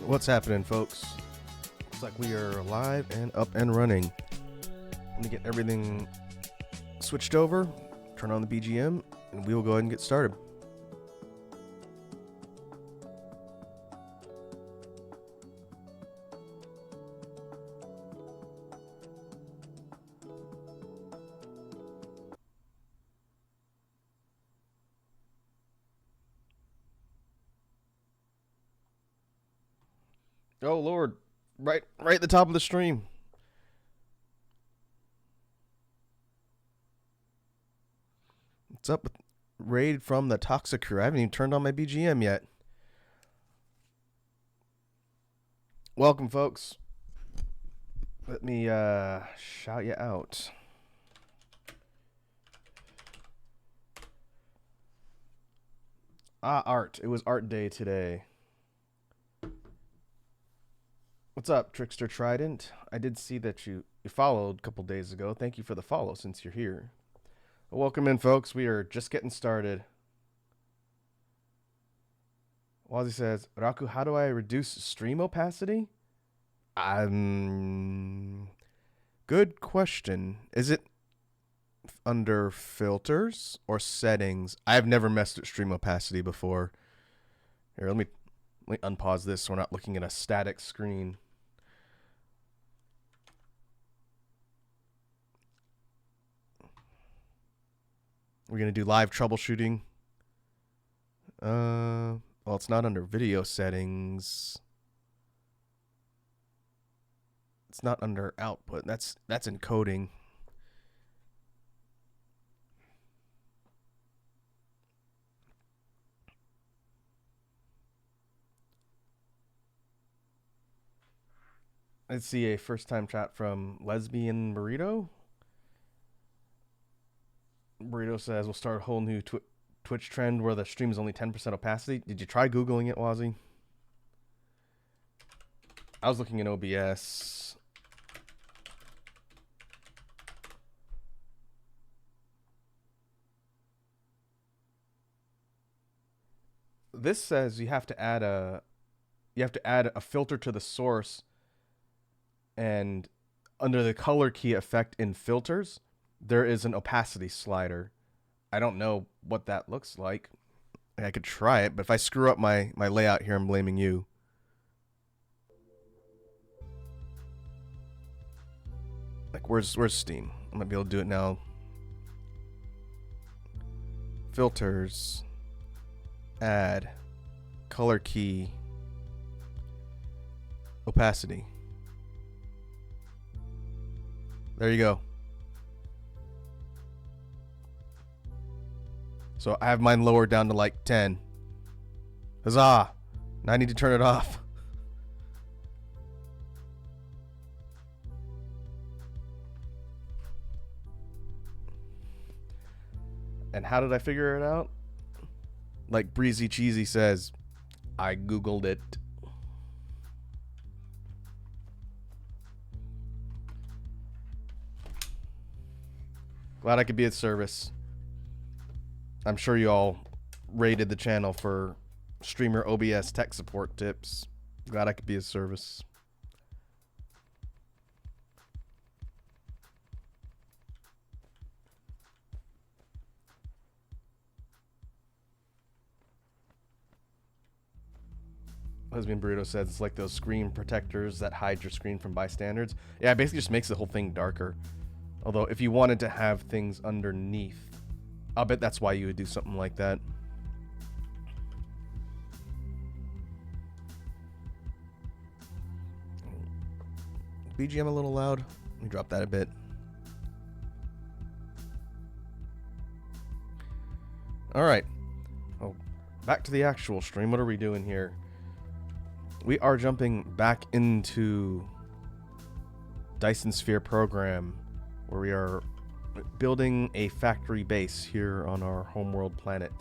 What's happening, folks? Looks like we are live and up and running. Let me get everything switched over, turn on the BGM, and we will go ahead and get started. Oh Lord, right at the top of the stream. What's up with raid from the Toxic Crew? I haven't even turned on my BGM yet. Welcome, folks. Let me shout you out. Art. It was art day today. What's up, Trickster Trident? I did see that you followed a couple days ago. Thank you for the follow since you're here. Welcome in, folks. We are just getting started. Wazzy says, Raku, how do I reduce stream opacity? Good question. Is it under filters or settings? I've never messed with stream opacity before. Here, let me unpause this so we're not looking at a static screen. We're going to do live troubleshooting. Well, it's not under video settings. It's not under output. That's encoding. Let's see a first-time chat from Lesbian Burrito. Burrito says, we'll start a whole new Twitch trend where the stream is only 10% opacity. Did you try Googling it, Wazzy? I was looking in OBS. This says you have to add a filter to the source, and under the color key effect in filters, there is an opacity slider. I don't know what that looks like. I could try it, but if I screw up my layout here, I'm blaming you. Like, where's Steam? I might be able to do it now. Filters. Add. Color key. Opacity. There you go. So I have mine lowered down to like 10. Huzzah! Now I need to turn it off. And how did I figure it out? Like Breezy Cheesy says, I Googled it. Glad I could be of service. I'm sure you all rated the channel for streamer OBS tech support tips. Glad I could be of service. Husband Burrito says it's like those screen protectors that hide your screen from bystanders. Yeah, it basically just makes the whole thing darker. Although if you wanted to have things underneath, I'll bet that's why you would do something like that. BGM a little loud. Let me drop that a bit. All right. Oh, back to the actual stream. What are we doing here? We are jumping back into Dyson Sphere Program, where we are building a factory base here on our homeworld planet.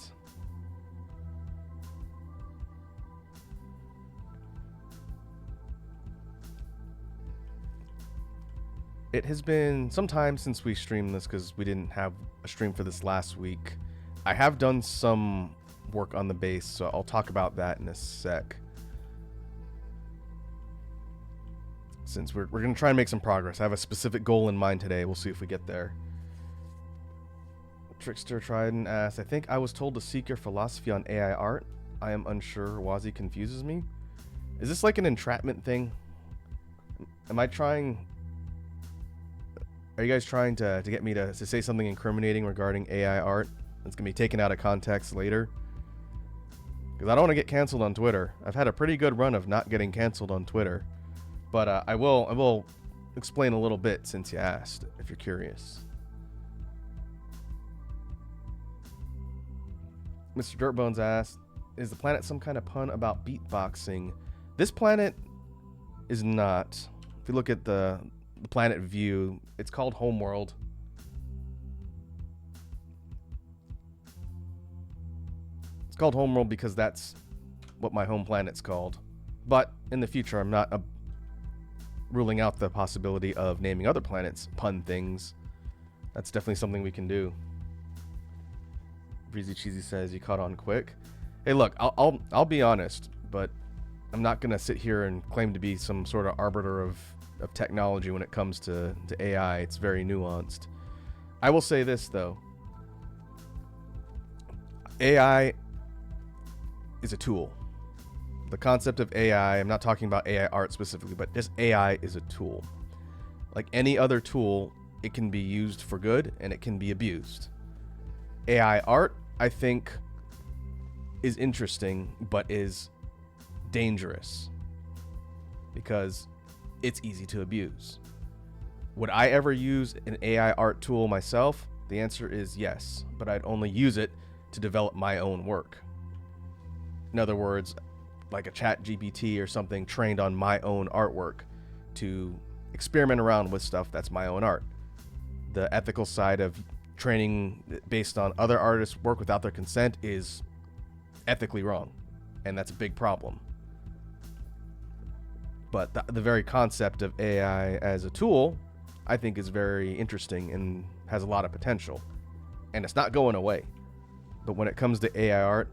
It has been some time since we streamed this because we didn't have a stream for this last week. I have done some work on the base, so I'll talk about that in a sec. since we're going to try and make some progress. I have a specific goal in mind today. We'll see if we get there. Trickster Trident asks, I think I was told to seek your philosophy on AI art. I am unsure. Wazi confuses me. Is this like an entrapment thing? Am I trying... Are you guys trying to get me to say something incriminating regarding AI art that's going to be taken out of context later? Because I don't want to get canceled on Twitter. I've had a pretty good run of not getting canceled on Twitter. But I will explain a little bit since you asked, if you're curious. Mr. Dirtbones asked, is the planet some kind of pun about beatboxing? This planet is not. If you look at the planet view, it's called Homeworld. It's called Homeworld because that's what my home planet's called. But in the future, I'm not ruling out the possibility of naming other planets pun things. That's definitely something we can do. Breezy Cheesy says you caught on quick. Hey, look, I'll be honest, but I'm not gonna sit here and claim to be some sort of arbiter of technology when it comes to AI. It's very nuanced. I will say this though. AI is a tool. The concept of AI, I'm not talking about AI art specifically, but just AI is a tool. Like any other tool, it can be used for good and it can be abused. AI art, I think, is interesting, but is dangerous because it's easy to abuse. Would I ever use an AI art tool myself? The answer is yes, but I'd only use it to develop my own work. In other words, like a ChatGPT or something trained on my own artwork to experiment around with stuff that's my own art. The ethical side of training based on other artists' work without their consent is ethically wrong, and that's a big problem. But the very concept of AI as a tool, I think, is very interesting and has a lot of potential, and it's not going away. But when it comes to AI art,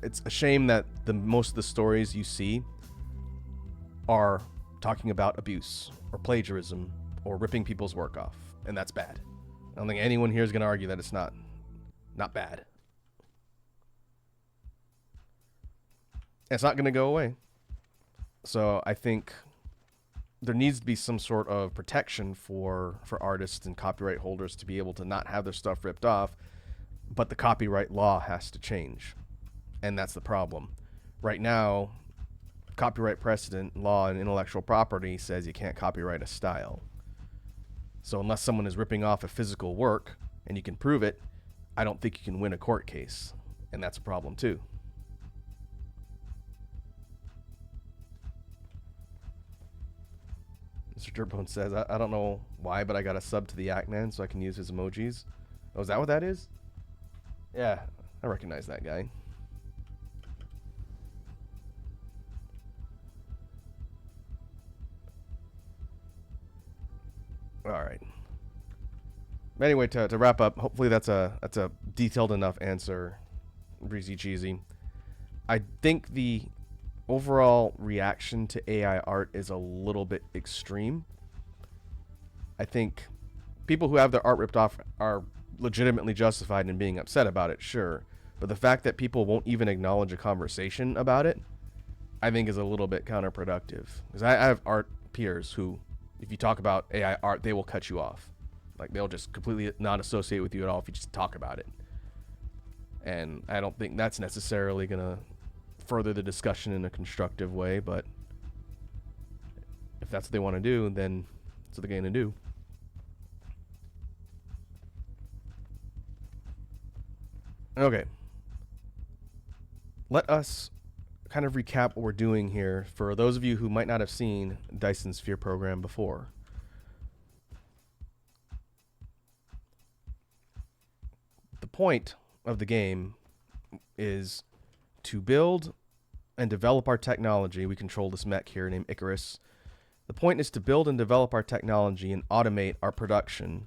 it's a shame that most of the stories you see are talking about abuse or plagiarism or ripping people's work off, and that's bad. I don't think anyone here is going to argue that it's not bad. It's not going to go away. So I think there needs to be some sort of protection for artists and copyright holders to be able to not have their stuff ripped off, but the copyright law has to change. And that's the problem. Right now, copyright precedent, law, and intellectual property says you can't copyright a style. So unless someone is ripping off a physical work and you can prove it, I don't think you can win a court case. And that's a problem too. Mr. Dirtbone says, I don't know why, but I got a sub to the Ackman so I can use his emojis. Oh, is that what that is? Yeah, I recognize that guy. All right. Anyway, to wrap up, hopefully that's a detailed enough answer, Breezy Cheesy. I think the overall reaction to AI art is a little bit extreme. I think people who have their art ripped off are legitimately justified in being upset about it, sure. But the fact that people won't even acknowledge a conversation about it, I think is a little bit counterproductive. Because I have art peers who, if you talk about AI art, they will cut you off. Like, they'll just completely not associate with you at all if you just talk about it. And I don't think that's necessarily going to further the discussion in a constructive way, but if that's what they want to do, then that's what they're going to do. Okay. Let us kind of recap what we're doing here for those of you who might not have seen Dyson Sphere Program before. The point of the game is to build and develop our technology. We control this mech here named Icarus. The point is to build and develop our technology and automate our production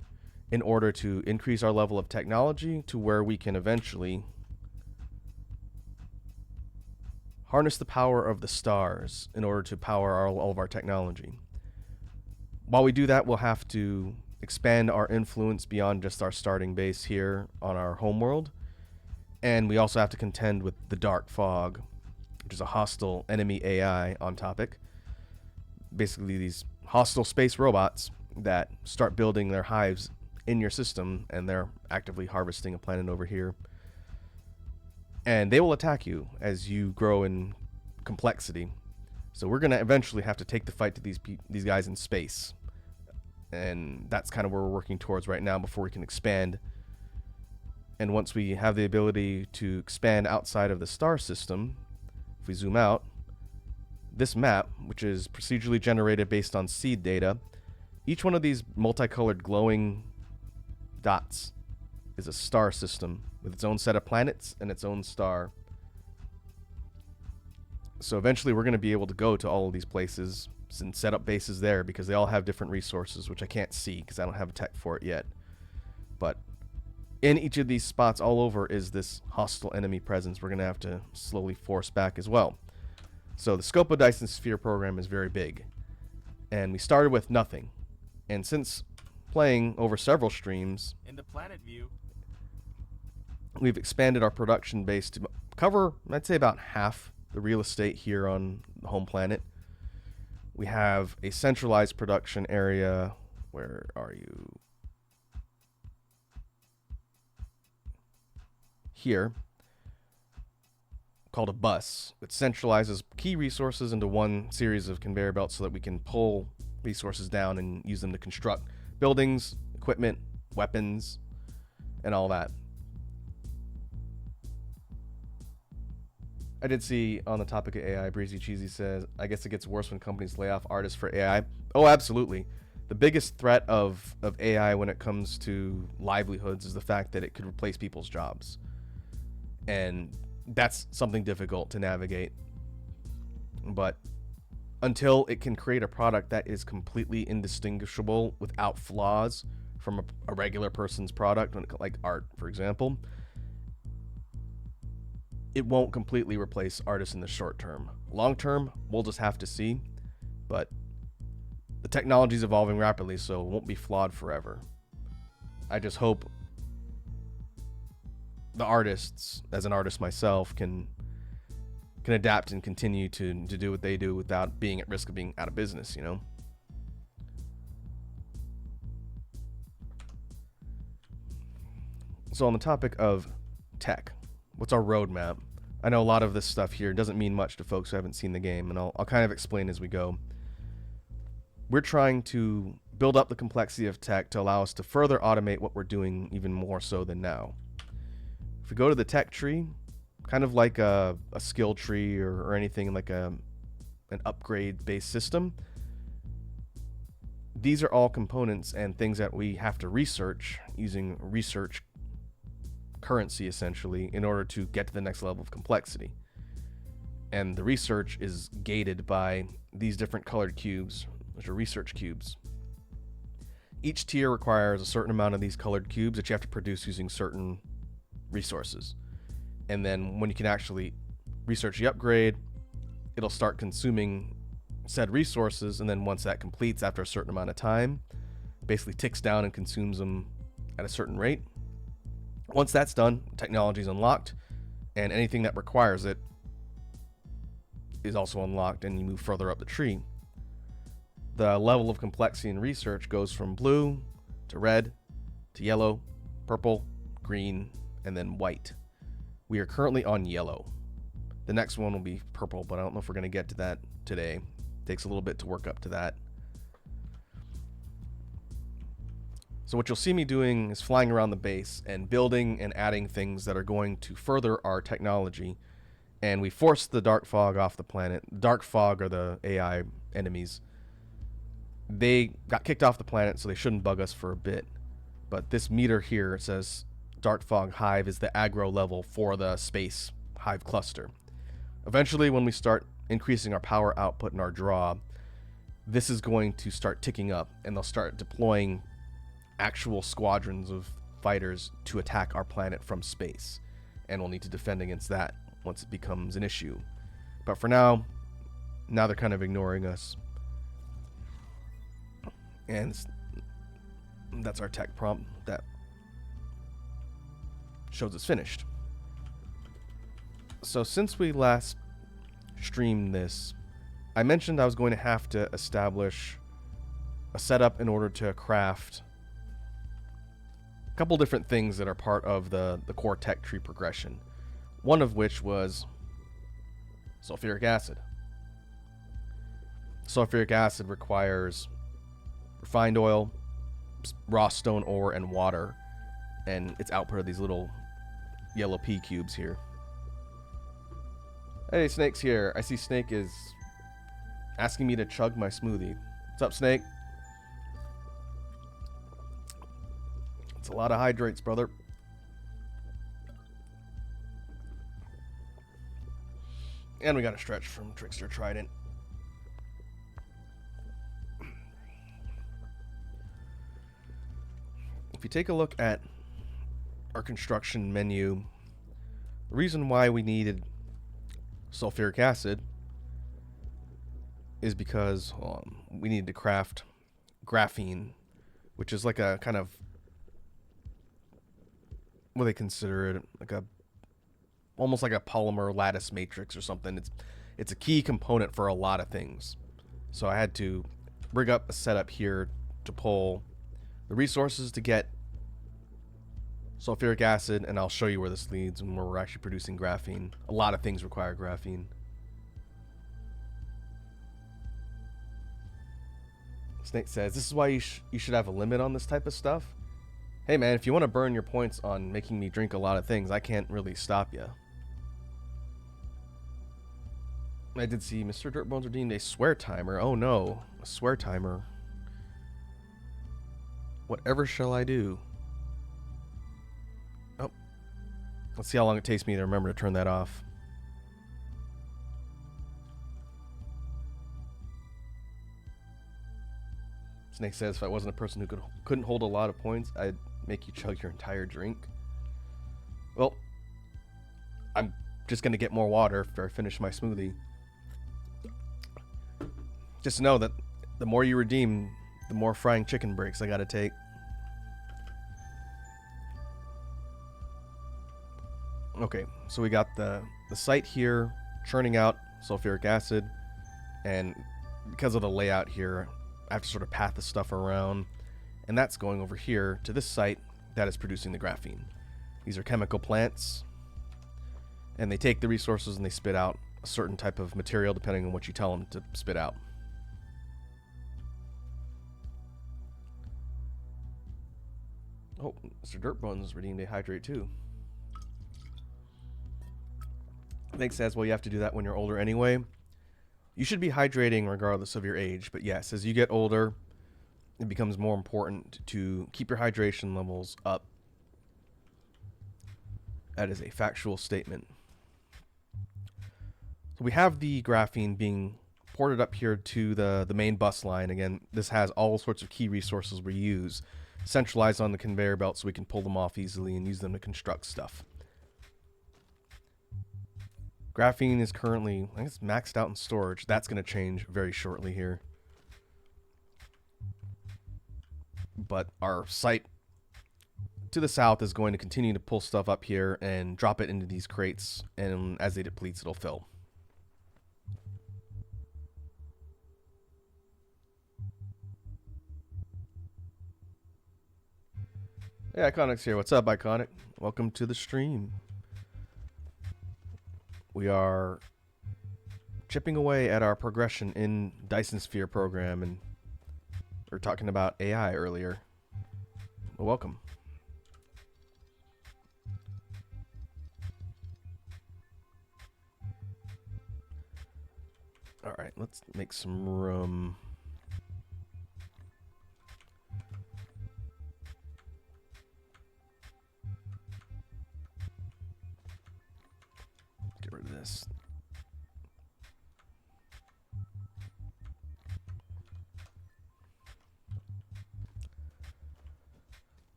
in order to increase our level of technology to where we can eventually harness the power of the stars in order to power all of our technology. While we do that, we'll have to expand our influence beyond just our starting base here on our homeworld. And we also have to contend with the dark fog, which is a hostile enemy AI on topic. Basically, these hostile space robots that start building their hives in your system, and they're actively harvesting a planet over here. And they will attack you as you grow in complexity. So we're going to eventually have to take the fight to these guys in space. And that's kind of where we're working towards right now before we can expand. And once we have the ability to expand outside of the star system, if we zoom out, this map, which is procedurally generated based on seed data, each one of these multicolored glowing dots is a star system with its own set of planets and its own star. So eventually we're going to be able to go to all of these places and set up bases there because they all have different resources, which I can't see because I don't have a tech for it yet. But in each of these spots all over is this hostile enemy presence we're going to have to slowly force back as well. So the scope of Dyson Sphere Program is very big. And we started with nothing. And since playing over several streams, in the planet view, we've expanded our production base to cover, I'd say, about half the real estate here on the home planet. We have a centralized production area. Where are you? Here, called a bus. It centralizes key resources into one series of conveyor belts so that we can pull resources down and use them to construct buildings, equipment, weapons, and all that. I did see on the topic of AI, Breezy Cheesy says, I guess it gets worse when companies lay off artists for AI. Oh, absolutely. The biggest threat of AI when it comes to livelihoods is the fact that it could replace people's jobs. And that's something difficult to navigate. But until it can create a product that is completely indistinguishable without flaws from a regular person's product, like art, for example, it won't completely replace artists in the short term. Long term, we'll just have to see. But the technology is evolving rapidly, so it won't be flawed forever. I just hope the artists, as an artist myself, can adapt and continue to do what they do without being at risk of being out of business, you know? So on the topic of tech, what's our roadmap? I know a lot of this stuff here doesn't mean much to folks who haven't seen the game, and I'll kind of explain as we go. We're trying to build up the complexity of tech to allow us to further automate what we're doing even more so than now. If we go to the tech tree, kind of like a skill tree or anything like an upgrade-based system, these are all components and things that we have to research using research currency, essentially, in order to get to the next level of complexity. And the research is gated by these different colored cubes, which are research cubes. Each tier requires a certain amount of these colored cubes that you have to produce using certain resources. And then when you can actually research the upgrade, it'll start consuming said resources, and then once that completes after a certain amount of time, basically ticks down and consumes them at a certain rate. Once that's done, technology is unlocked, and anything that requires it is also unlocked, and you move further up the tree. The level of complexity in research goes from blue to red to yellow, purple, green, and then white. We are currently on yellow. The next one will be purple, but I don't know if we're going to get to that today. It takes a little bit to work up to that. So what you'll see me doing is flying around the base and building and adding things that are going to further our technology. And we forced the dark fog off the planet. Dark fog are the AI enemies. They got kicked off the planet, so they shouldn't bug us for a bit. But this meter here says dark fog hive is the aggro level for the space hive cluster. Eventually, when we start increasing our power output and our draw, this is going to start ticking up, and they'll start deploying actual squadrons of fighters to attack our planet from space. And we'll need to defend against that once it becomes an issue. But for now they're kind of ignoring us. And that's our tech prompt that shows it's finished. So since we last streamed this, I mentioned I was going to have to establish a setup in order to craft a couple different things that are part of the core tech tree progression. One of which was sulfuric acid. Sulfuric acid requires refined oil, raw stone ore, and water, and its output are these little yellow pea cubes here. Hey, Snake's here. I see Snake is asking me to chug my smoothie. What's up, Snake? It's a lot of hydrates, brother. And we got a stretch from Trickster Trident. If you take a look at our construction menu, the reason why we needed sulfuric acid is because we needed to craft graphene, which is like a kind of, what they consider it, like a almost like a polymer lattice matrix or something. It's a key component for a lot of things. So I had to rig up a setup here to pull the resources to get sulfuric acid, and I'll show you where this leads and where we're actually producing graphene. A lot of things require graphene. Snake says, this is why you should have a limit on this type of stuff. Hey man, if you want to burn your points on making me drink a lot of things, I can't really stop you. I did see Mr. Dirtbones redeemed a swear timer. Oh no, a swear timer. Whatever shall I do? Oh, let's see how long it takes me to remember to turn that off. Snake says, if I wasn't a person who couldn't hold a lot of points, I'd make you chug your entire drink. Well, I'm just going to get more water after I finish my smoothie. Just know that the more you redeem, the more frying chicken breaks I got to take. Okay, so we got the site here churning out sulfuric acid, and because of the layout here, I have to sort of path the stuff around, and that's going over here to this site that is producing the graphene. These are chemical plants, and they take the resources and they spit out a certain type of material depending on what you tell them to spit out. Oh, Mr. Dirtbones redeemed a hydrate too. Nick says, well, you have to do that when you're older anyway. You should be hydrating regardless of your age, but yes, as you get older, it becomes more important to keep your hydration levels up. That is a factual statement. So we have the graphene being ported up here to the main bus line. Again, this has all sorts of key resources we use centralized on the conveyor belt so we can pull them off easily and use them to construct stuff. Graphene is currently, I guess, maxed out in storage. That's going to change very shortly here. But our site to the south is going to continue to pull stuff up here and drop it into these crates, and as they deplete, it'll fill. Hey, Iconic's here. What's up, Iconic? Welcome to the stream. We are chipping away at our progression in Dyson Sphere Program, and we were talking about AI earlier. Well, welcome. All right, let's make some room. Get rid of this.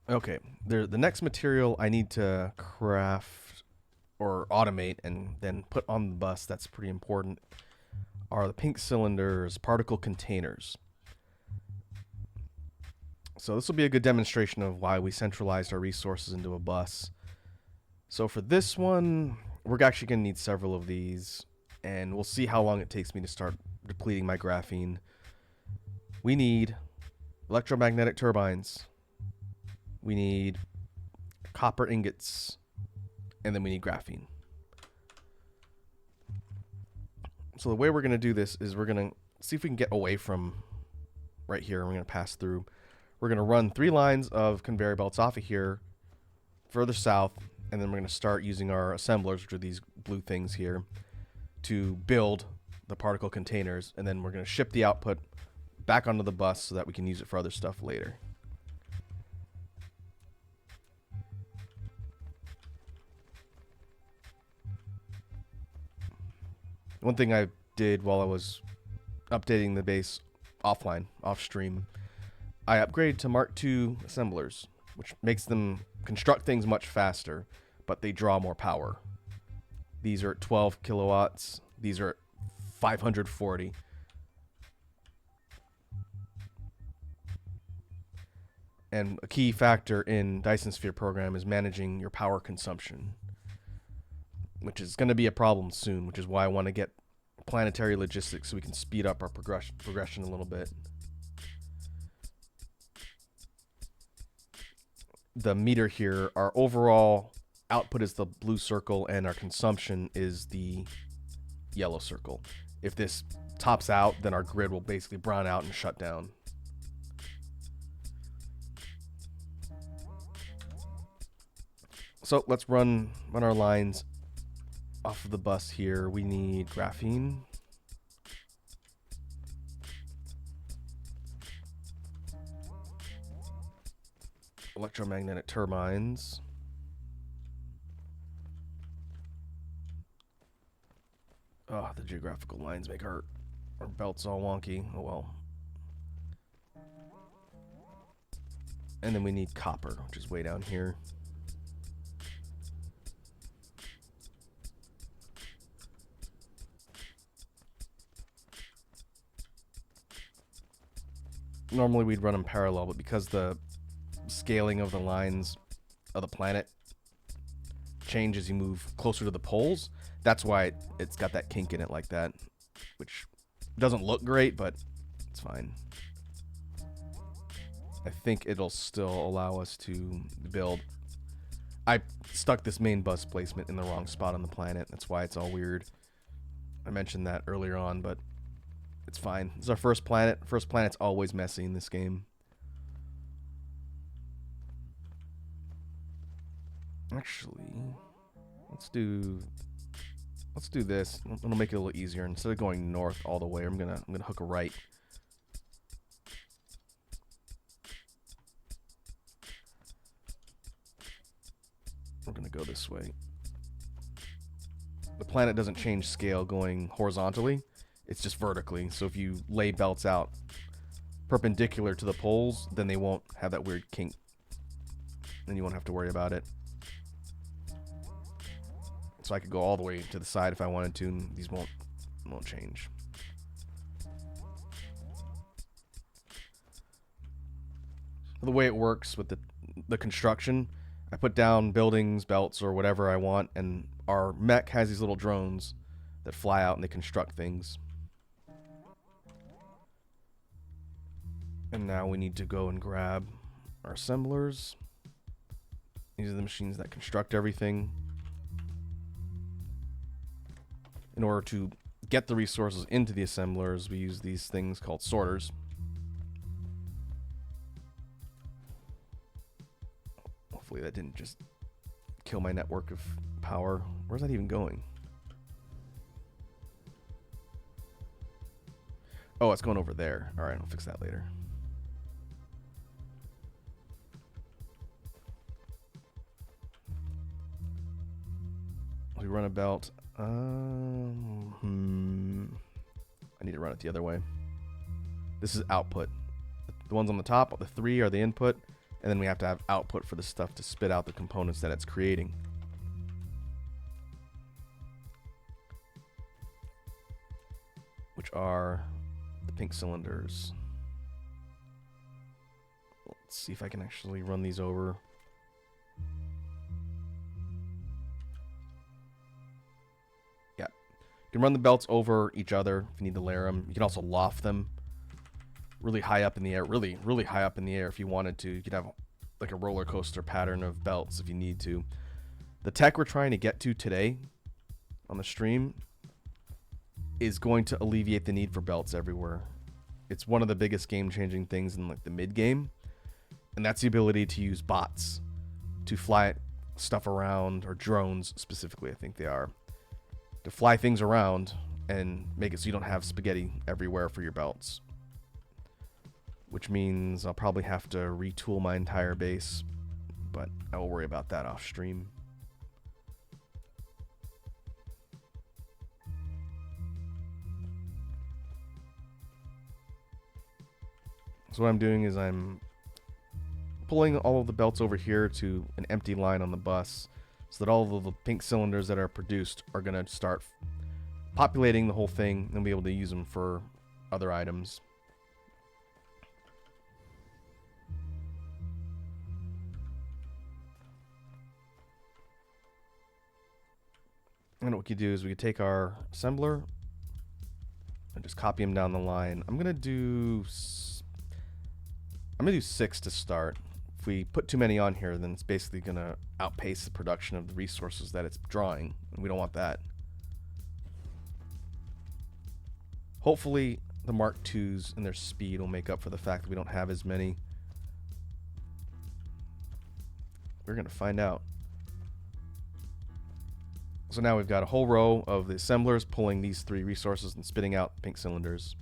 Okay, the next material I need to craft or automate and then put on the bus, that's pretty important, are the pink cylinders, particle containers. So this will be a good demonstration of why we centralized our resources into a bus. So for this one, we're actually going to need several of these, and we'll see how long it takes me to start depleting my graphene. We need electromagnetic turbines. We need copper ingots, and then we need graphene. So the way we're going to do this is we're going to see if we can get away from right here. We're going to pass through. We're going to run 3 lines of conveyor belts off of here, further south, and then we're going to start using our assemblers, which are these blue things here, to build the particle containers, and then we're going to ship the output back onto the bus so that we can use it for other stuff later. One thing I did while I was updating the base offline, off stream, I upgraded to Mark II assemblers, which makes them construct things much faster, but they draw more power. These are at 12 kilowatts. These are at 540. And a key factor in Dyson Sphere Program is managing your power consumption, which is going to be a problem soon, which is why I want to get Planetary Logistics so we can speed up our progression a little bit. The meter here, our overall output is the blue circle and our consumption is the yellow circle. If this tops out, then our grid will basically brown out and shut down. So let's run our lines off of the bus here. We need graphene. Electromagnetic turbines. Oh, the geographical lines make our belts all wonky. Oh well. And then we need copper, which is way down here. Normally we'd run them parallel, but because the scaling of the lines of the planet change as you move closer to the poles, that's why it's got that kink in it like that, which doesn't look great, but it's fine. I think it'll still allow us to build. I stuck this main bus placement in the wrong spot on the planet. That's why it's all weird. I mentioned that earlier on, but it's fine. This is our first planet. First planet's always messy in this game. Actually, let's do this. It'll make it a little easier. Instead of going north all the way, I'm gonna hook a right. We're gonna go this way. The planet doesn't change scale going horizontally. It's just vertically. So if you lay belts out perpendicular to the poles, then they won't have that weird kink. Then you won't have to worry about it. So I could go all the way to the side if I wanted to, and these won't change. The way it works with the construction, I put down buildings, belts, or whatever I want, and our mech has these little drones that fly out and they construct things. And now we need to go and grab our assemblers. These are the machines that construct everything. In order to get the resources into the assemblers, we use these things called sorters. Hopefully that didn't just kill my network of power. Where's that even going? Oh, it's going over there. All right, I'll fix that later. We run a belt. I need to run it the other way. This is output. The ones on the top, the 3 are the input, and then we have to have output for the stuff to spit out the components that it's creating. which are the pink cylinders. Let's see if I can actually run these over. Yeah. You can run the belts over each other if you need to layer them. You can also loft them really high up in the air. Really, really high up in the air if you wanted to. You could have like a roller coaster pattern of belts if you need to. The tech we're trying to get to today on the stream is going to alleviate the need for belts everywhere. It's one of the biggest game-changing things in like the mid-game, and that's the ability to use bots to fly stuff around, or drones specifically, I think they are, to fly things around and make it so you don't have spaghetti everywhere for your belts. Which means I'll probably have to retool my entire base, but I will worry about that off stream. So what I'm doing is I'm pulling all of the belts over here to an empty line on the bus so that all of the pink cylinders that are produced are going to start populating the whole thing and be able to use them for other items. And what we could do is we could take our assembler and just copy him down the line. I'm gonna do 6 to start. If we put too many on here, then it's basically gonna outpace the production of the resources that it's drawing, and we don't want that. Hopefully the Mark IIs and their speed will make up for the fact that we don't have as many. We're gonna find out. So now we've got a whole row of the assemblers pulling these 3 resources and spitting out pink cylinders.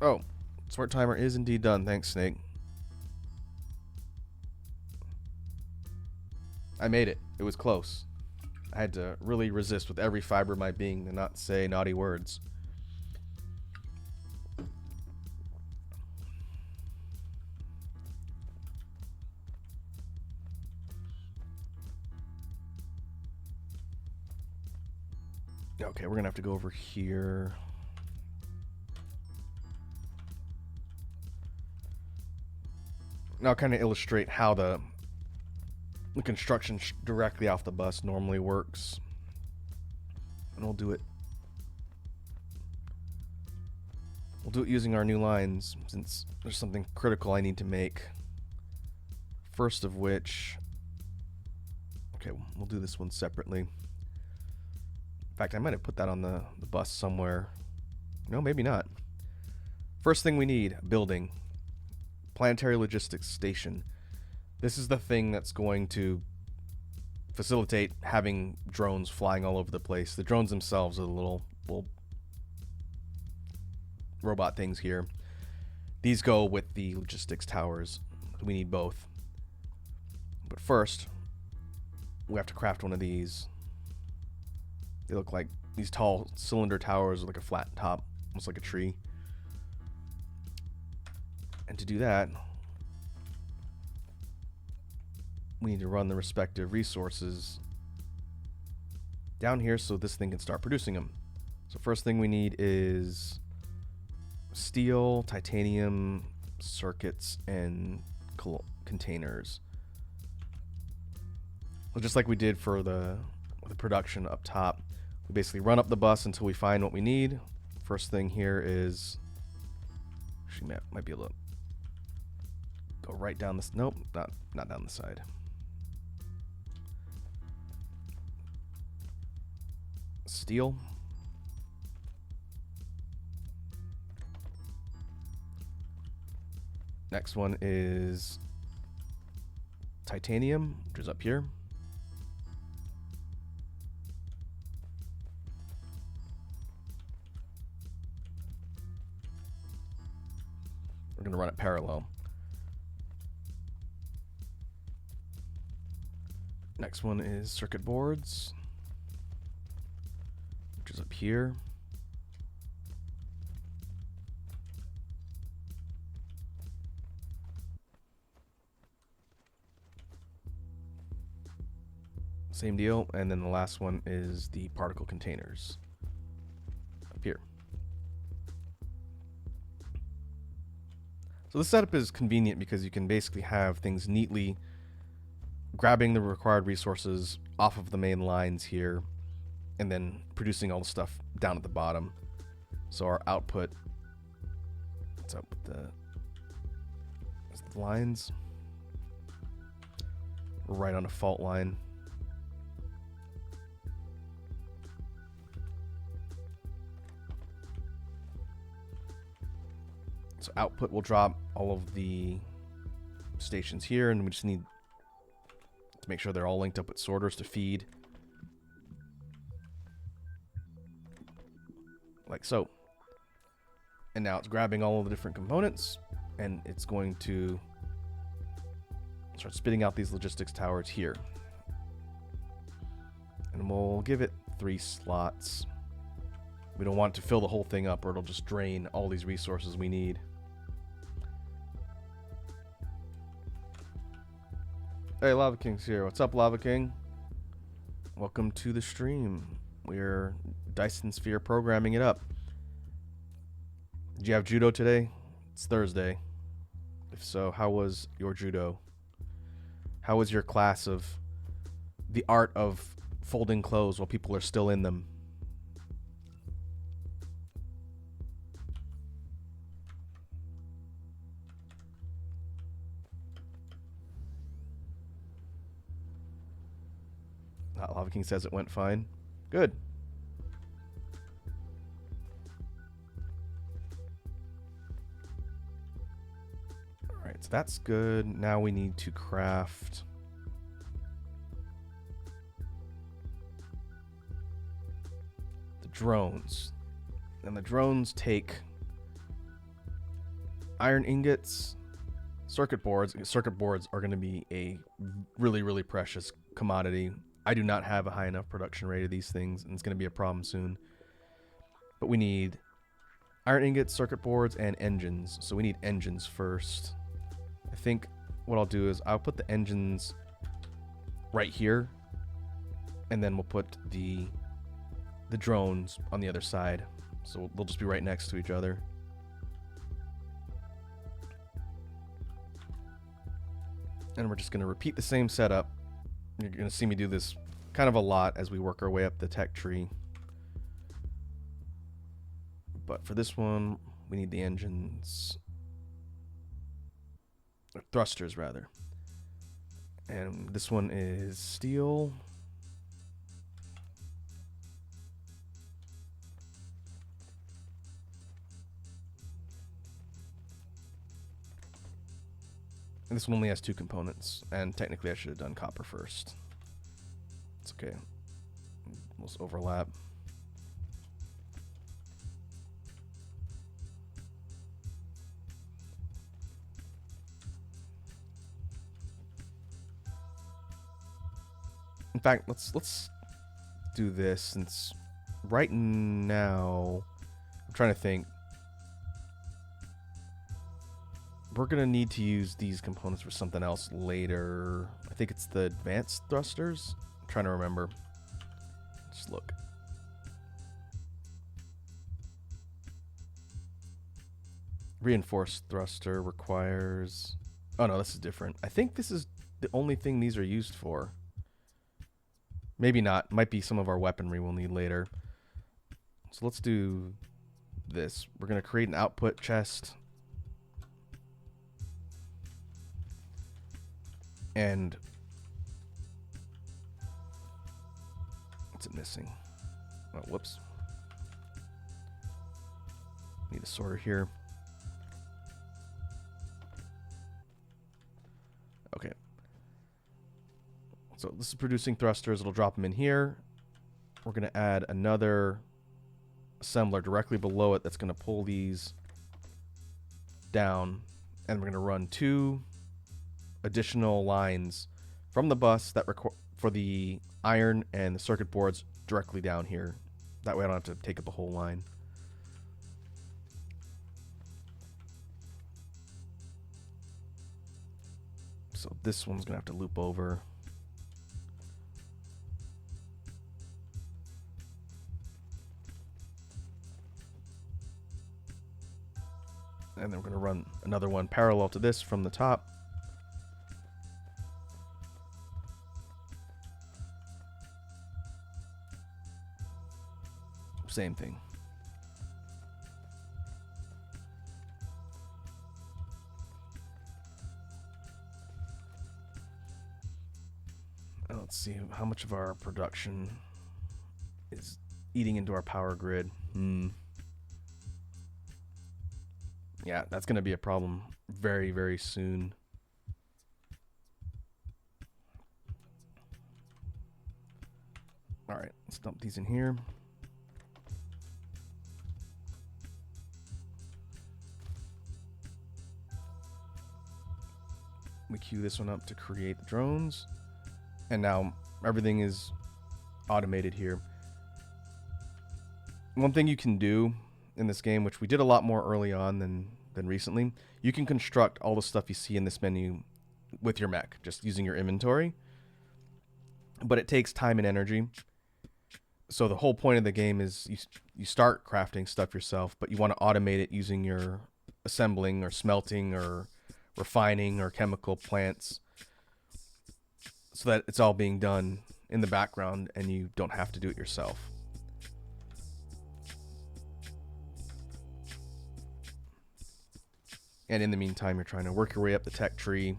Oh, smart timer is indeed done. Thanks, Snake. I made it. It was close. I had to really resist with every fiber of my being to not say naughty words. Okay, we're gonna have to go over here. Now I'll kind of illustrate how the construction directly off the bus normally works. And we'll do it using our new lines, since there's something critical I need to make. First of which, okay, we'll do this one separately. In fact, I might have put that on the bus somewhere. No, maybe not. First thing we need, building. Planetary Logistics Station. This is the thing that's going to facilitate having drones flying all over the place. The drones themselves are the little robot things here. These go with the logistics towers. We need both. But first, we have to craft one of these. They look like these tall cylinder towers with like a flat top, almost like a tree. And to do that, we need to run the respective resources down here so this thing can start producing them. So first thing we need is steel, titanium, circuits, and containers. Well, just like we did for the production up top, we basically run up the bus until we find what we need. First thing here is, actually might be able to go right down this. Nope, not down the side. Steel. Next one is titanium, which is up here. We're going to run it parallel. Next one is circuit boards, which is up here. Same deal. And then the last one is the particle containers up here. So this setup is convenient because you can basically have things neatly grabbing the required resources off of the main lines here and then producing all the stuff down at the bottom. So our output, what's up with the lines? We're right on a fault line. So output will drop all of the stations here, and we just need to make sure they're all linked up with sorters to feed. Like so. And now it's grabbing all of the different components, and it's going to start spitting out these logistics towers here. And we'll give it 3 slots. We don't want to fill the whole thing up or it'll just drain all these resources we need. Hey, Lava King's here. What's up, Lava King? Welcome to the stream. We're Dyson Sphere programming it up. Did you have judo today? It's Thursday. If so, how was your judo? How was your class of the art of folding clothes while people are still in them? Lava King says it went fine. Good. Alright, so that's good. Now we need to craft the drones. And the drones take iron ingots, circuit boards. Circuit boards are going to be a really, really precious commodity. I do not have a high enough production rate of these things, and it's going to be a problem soon. But we need iron ingots, circuit boards, and engines. So we need engines first. I think what I'll do is I'll put the engines right here, and then we'll put the drones on the other side. So they'll just be right next to each other. And we're just going to repeat the same setup. You're going to see me do this kind of a lot as we work our way up the tech tree. But for this one, we need the engines. Or thrusters, rather. And this one is steel. And this one only has 2 components, and technically I should have done copper first. It's okay. We'll just overlap. In fact, let's do this, since right now I'm trying to think. We're going to need to use these components for something else later. I think it's the advanced thrusters. I'm trying to remember. Just look. Reinforced thruster requires... Oh no, this is different. I think this is the only thing these are used for. Maybe not. Might be some of our weaponry we'll need later. So let's do this. We're going to create an output chest. And what's it missing? Oh, whoops. Need a sorter here. Okay. So this is producing thrusters. It'll drop them in here. We're going to add another assembler directly below it that's going to pull these down. And we're going to run 2 additional lines from the bus that for the iron and the circuit boards directly down here. That way I don't have to take up the whole line. So this one's gonna have to loop over. And then we're going to run another one parallel to this from the top. Same thing. Let's see how much of our production is eating into our power grid. Yeah, that's going to be a problem very, very soon. All right, let's dump these in here. We queue this one up to create the drones. And now everything is automated here. One thing you can do in this game, which we did a lot more early on than recently, you can construct all the stuff you see in this menu with your mech, just using your inventory. But it takes time and energy. So the whole point of the game is you start crafting stuff yourself, but you want to automate it using your assembling or smelting or refining or chemical plants, so that it's all being done in the background and you don't have to do it yourself. And in the meantime, you're trying to work your way up the tech tree,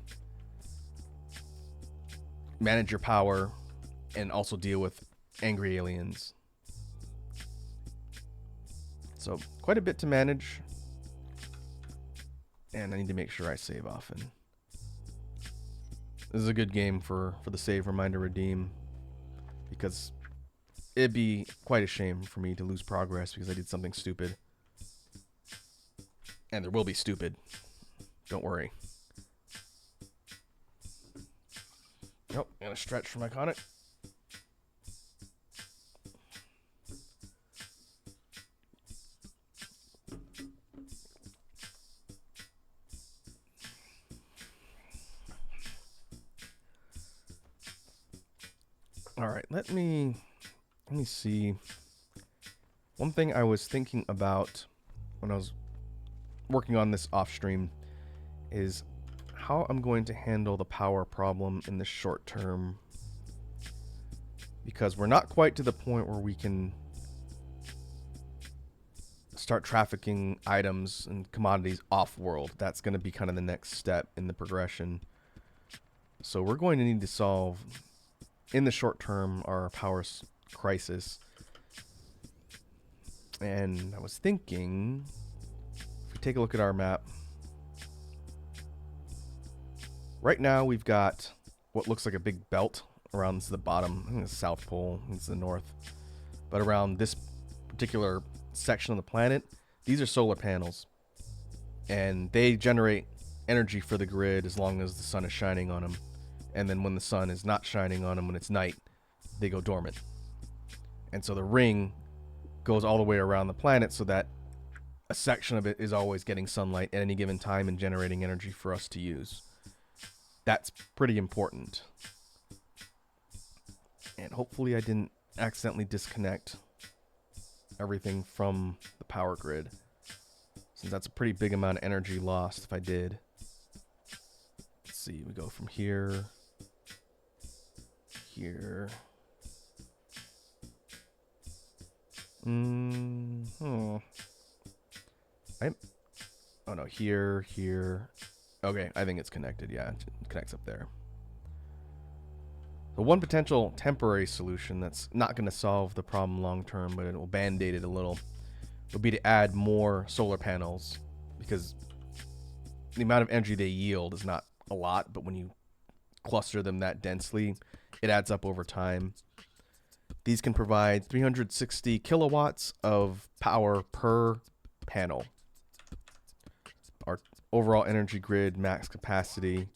manage your power, and also deal with angry aliens. So quite a bit to manage. And I need to make sure I save often. This is a good game for the save, reminder, redeem, because it'd be quite a shame for me to lose progress because I did something stupid. And there will be stupid. Don't worry. Nope, gonna stretch from iconic. All right, let me see. One thing I was thinking about when I was working on this off stream is how I'm going to handle the power problem in the short term, because we're not quite to the point where we can start trafficking items and commodities off world. That's going to be kind of the next step in the progression. So we're going to need to solve in the short term our power crisis. And I was thinking, if we take a look at our map, right now we've got what looks like a big belt around. This is the bottom. I think it's the South Pole. I think it's the North. But around this particular section of the planet, these are solar panels. And they generate energy for the grid as long as the sun is shining on them. And then when the sun is not shining on them, when it's night, they go dormant. And so the ring goes all the way around the planet so that a section of it is always getting sunlight at any given time and generating energy for us to use. That's pretty important. And hopefully I didn't accidentally disconnect everything from the power grid, since that's a pretty big amount of energy lost if I did. Let's see, we go from here, here. Oh no, here. Okay, I think it's connected. Yeah, it connects up there. The one potential temporary solution that's not going to solve the problem long term, but it will band-aid it a little, would be to add more solar panels, because the amount of energy they yield is not a lot, but when you cluster them that densely, it adds up over time. These can provide 360 kilowatts of power per panel. Our overall energy grid max capacity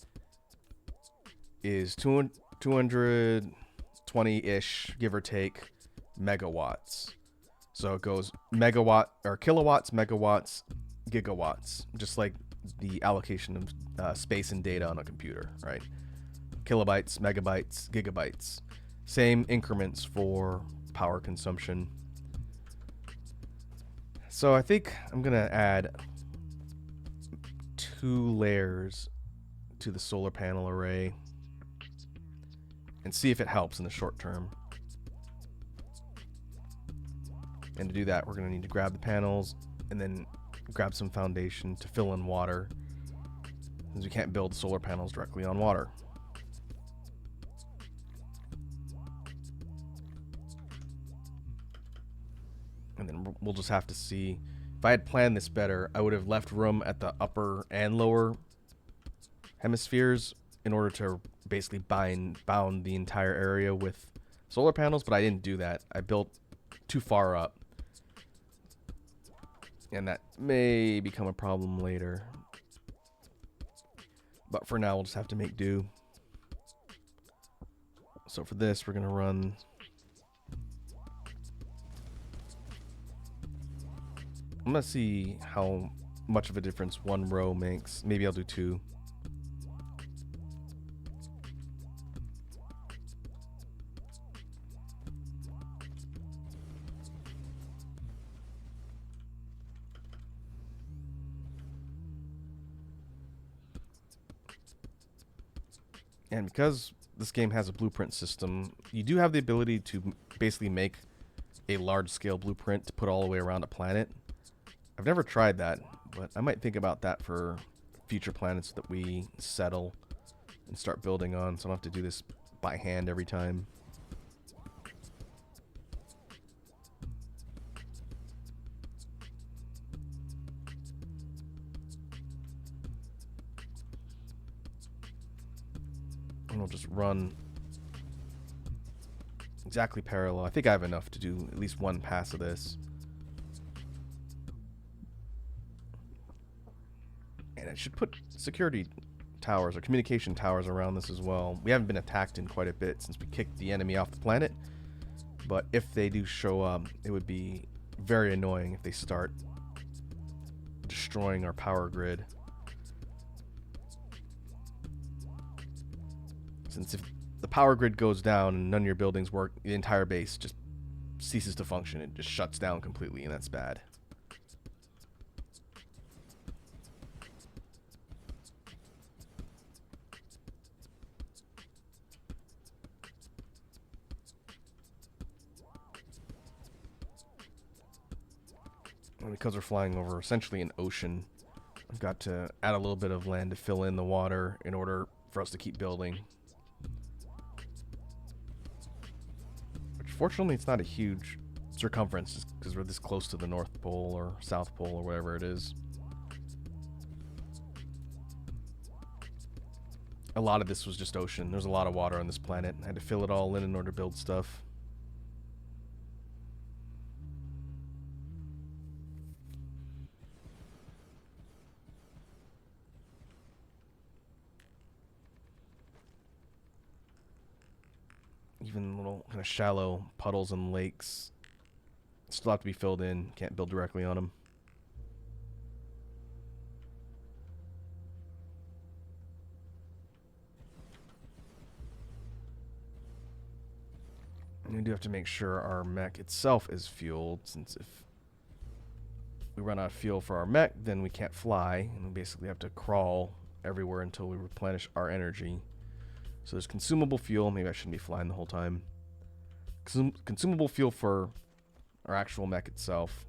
is 220-ish, give or take, megawatts. So it goes megawatt or kilowatts, megawatts, gigawatts, just like the allocation of space and data on a computer, right? Kilobytes, megabytes, gigabytes. Same increments for power consumption. So I think I'm going to add 2 layers to the solar panel array and see if it helps in the short term. And to do that, we're going to need to grab the panels and then grab some foundation to fill in water, since we can't build solar panels directly on water. And then we'll just have to see. If I had planned this better, I would have left room at the upper and lower hemispheres in order to basically bound the entire area with solar panels, but I didn't do that. I built too far up. And that may become a problem later. But for now, we'll just have to make do. So for this, we're going to run... I'm going to see how much of a difference 1 row makes. Maybe I'll do 2. And because this game has a blueprint system, you do have the ability to basically make a large-scale blueprint to put all the way around a planet. I've never tried that, but I might think about that for future planets that we settle and start building on, so I don't have to do this by hand every time. And we'll just run exactly parallel. I think I have enough to do at least 1 pass of this. And it should put security towers or communication towers around this as well. We haven't been attacked in quite a bit since we kicked the enemy off the planet. But if they do show up, it would be very annoying if they start destroying our power grid. Since if the power grid goes down and none of your buildings work, the entire base just ceases to function. It just shuts down completely, and that's bad. And because we're flying over essentially an ocean, I've got to add a little bit of land to fill in the water in order for us to keep building. Fortunately, it's not a huge circumference just because we're this close to the North Pole or South Pole or whatever it is. A lot of this was just ocean. There's a lot of water on this planet. I had to fill it all in order to build stuff. Even little kind of shallow puddles and lakes still have to be filled in. Can't build directly on them. And we do have to make sure our mech itself is fueled, since if we run out of fuel for our mech, then we can't fly, and we basically have to crawl everywhere until we replenish our energy. So there's consumable fuel. Maybe I shouldn't be flying the whole time. Consumable fuel for our actual mech itself.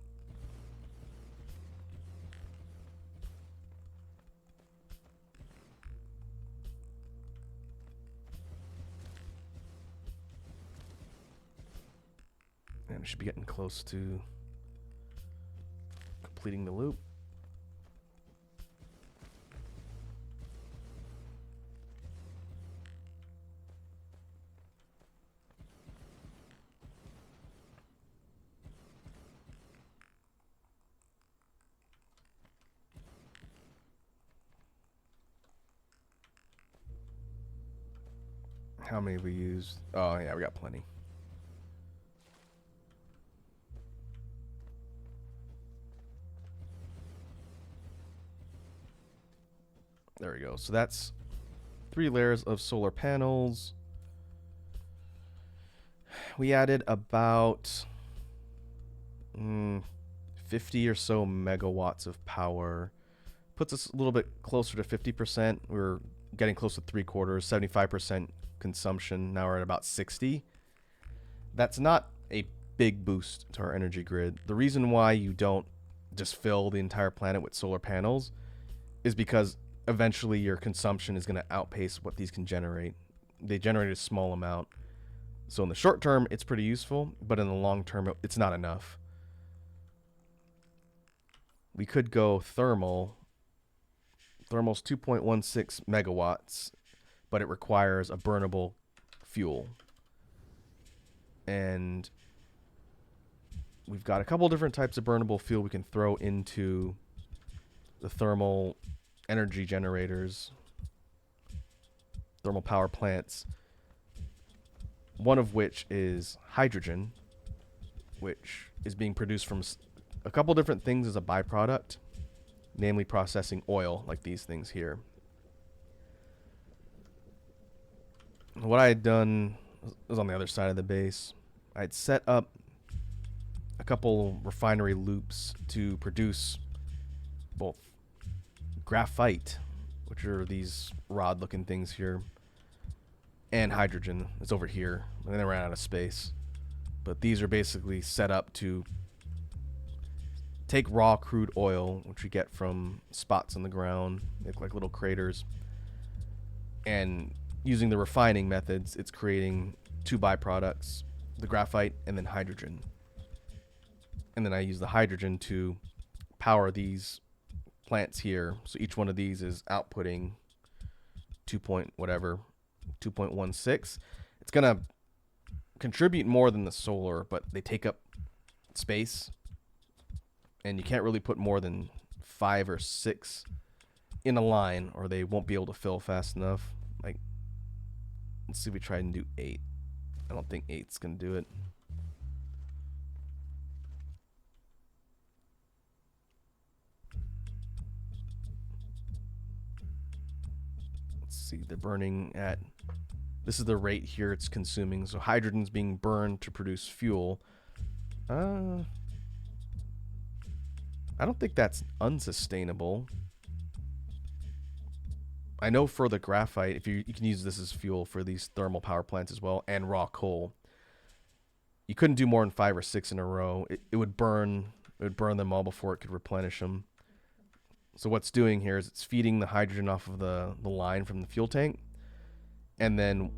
And we should be getting close to completing the loop. How many have we used? Oh, yeah, we got plenty. There we go. So that's 3 layers of solar panels. We added about 50 or so megawatts of power puts us a little bit closer to 50%. We're getting close to 3/4, 75% consumption. Now we're at about 60. That's not a big boost to our energy grid. The reason why you don't just fill the entire planet with solar panels is because eventually your consumption is going to outpace what these can generate. They generate a small amount. So in the short term, it's pretty useful, but in the long term, it's not enough. We could go thermal. Thermal's 2.16 megawatts, but it requires a burnable fuel. And we've got a couple different types of burnable fuel we can throw into the thermal energy generators, thermal power plants. One of which is hydrogen, which is being produced from a couple different things as a byproduct, namely processing oil like these things here. What I had done was on the other side of the base. I'd set up a couple refinery loops to produce both graphite, which are these rod looking things here, and hydrogen. It's over here, and then I ran out of space. But these are basically set up to take raw crude oil, which we get from spots on the ground, make like little craters, and using the refining methods, it's creating two byproducts, the graphite and then hydrogen. And then I use the hydrogen to power these plants here. So each one of these is outputting 2.16. It's going to contribute more than the solar, but they take up space. And you can't really put more than 5 or 6 in a line, or they won't be able to fill fast enough. Like, let's see if we try and do 8. I don't think 8's going to do it. Let's see, they're burning at... This is the rate here it's consuming. So hydrogen's being burned to produce fuel. I don't think that's unsustainable. I know for the graphite, if you can use this as fuel for these thermal power plants as well, and raw coal. You couldn't do more than 5 or 6 in a row. It would burn them all before it could replenish them. So what's doing here is it's feeding the hydrogen off of the line from the fuel tank, and then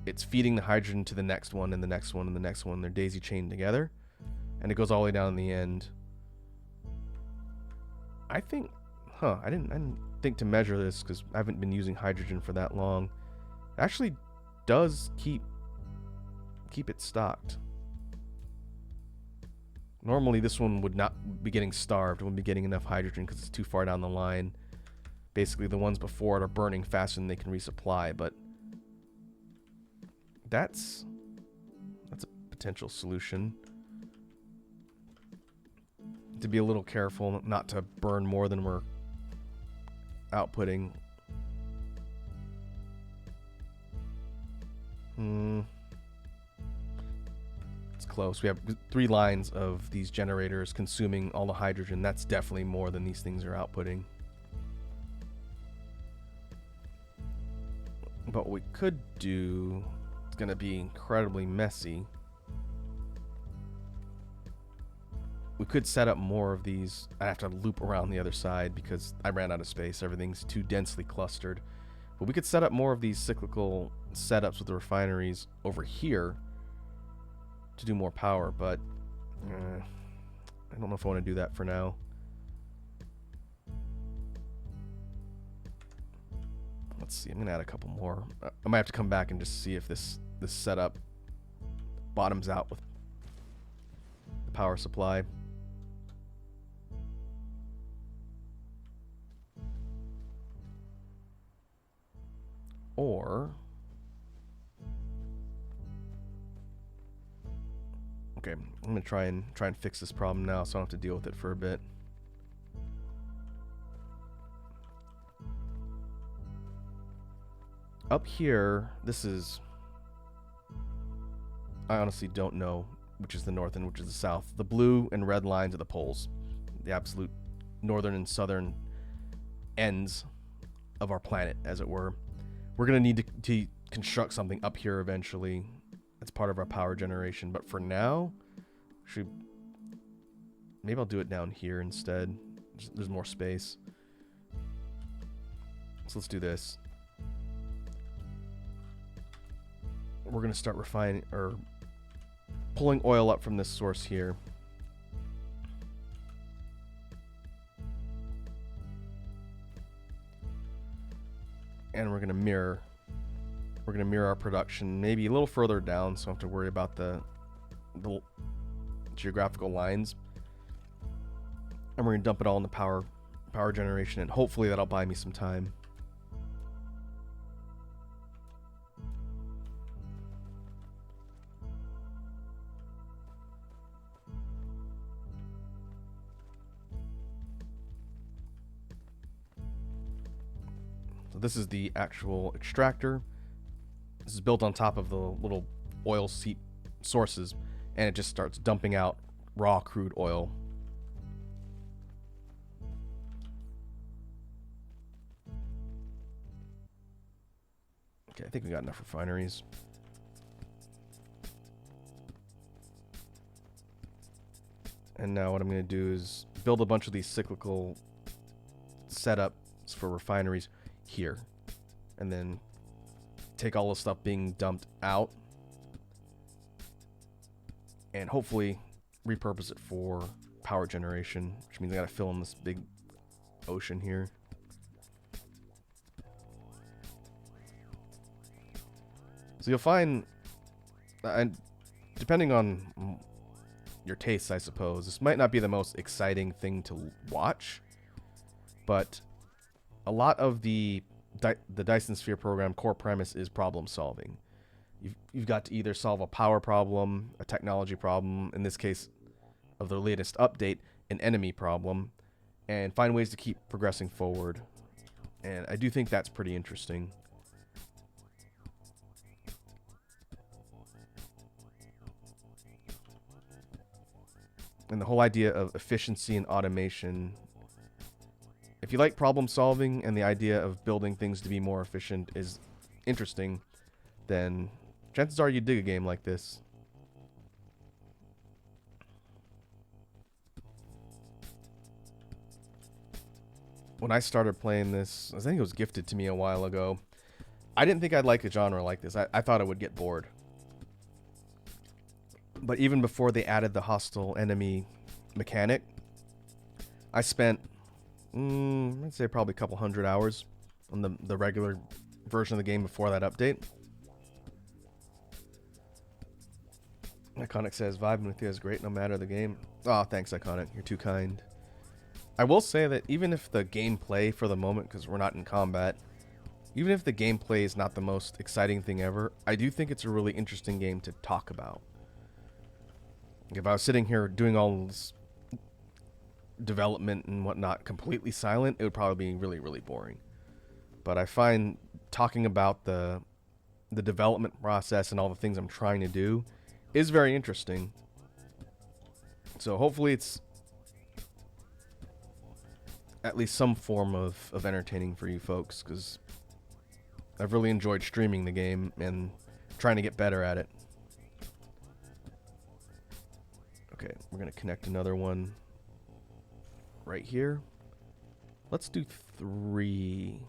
it's feeding the hydrogen to the next one and the next one and the next one. They're daisy chained together, and it goes all the way down in the end. I think, I didn't think to measure this because I haven't been using hydrogen for that long. It actually does keep it stocked. Normally this one would not be getting starved. It wouldn't be getting enough hydrogen because it's too far down the line. Basically the ones before it are burning faster than they can resupply, but that's a potential solution. To be a little careful not to burn more than we're outputting. It's close. We have 3 lines of these generators consuming all the hydrogen. That's definitely more than these things are outputting. But what we could do, it's going to be incredibly messy. We could set up more of these. I have to loop around the other side because I ran out of space. Everything's too densely clustered. But we could set up more of these cyclical setups with the refineries over here to do more power, but I don't know if I want to do that for now. Let's see. I'm going to add a couple more. I might have to come back and just see if this setup bottoms out with the power supply. Or okay, I'm gonna try and fix this problem now, so I don't have to deal with it for a bit. Up here, this is, I honestly don't know which is the north and which is the south. The blue and red lines are the poles, the absolute northern and southern ends of our planet, as it were. We're going to need to construct something up here eventually. That's part of our power generation. But for now, maybe I'll do it down here instead. There's more space. So let's do this. We're going to start refining or pulling oil up from this source here. And we're going to mirror our production maybe a little further down, so I don't have to worry about the geographical lines. And we're going to dump it all in the power generation, and hopefully that'll buy me some time. So this is the actual extractor. This is built on top of the little oil seep sources, and it just starts dumping out raw crude oil. Okay, I think we got enough refineries. And now what I'm going to do is build a bunch of these cyclical setups for refineries here, and then take all the stuff being dumped out and hopefully repurpose it for power generation, which means I gotta fill in this big ocean here. So you'll find, and depending on your tastes, I suppose, this might not be the most exciting thing to watch, but a lot of the Dyson Sphere Program core premise is problem solving. You've got to either solve a power problem, a technology problem, in this case of the latest update, an enemy problem, and find ways to keep progressing forward. And I do think that's pretty interesting. And the whole idea of efficiency and automation. If you like problem solving and the idea of building things to be more efficient is interesting, then chances are you dig a game like this. When I started playing this, I think it was gifted to me a while ago, I didn't think I'd like a genre like this. I thought I would get bored. But even before they added the hostile enemy mechanic, I spent I'd say probably a couple hundred hours on the regular version of the game before that update. Iconic says, vibing with you is great no matter the game. Oh, thanks, Iconic. You're too kind. I will say that even if the gameplay for the moment, because we're not in combat, even if the gameplay is not the most exciting thing ever, I do think it's a really interesting game to talk about. If I was sitting here doing all this development and whatnot completely silent, it would probably be really, really boring. But I find talking about the development process and all the things I'm trying to do is very interesting. So hopefully it's at least some form of entertaining for you folks, because I've really enjoyed streaming the game and trying to get better at it. Okay, we're going to connect another one right here. Let's do 3.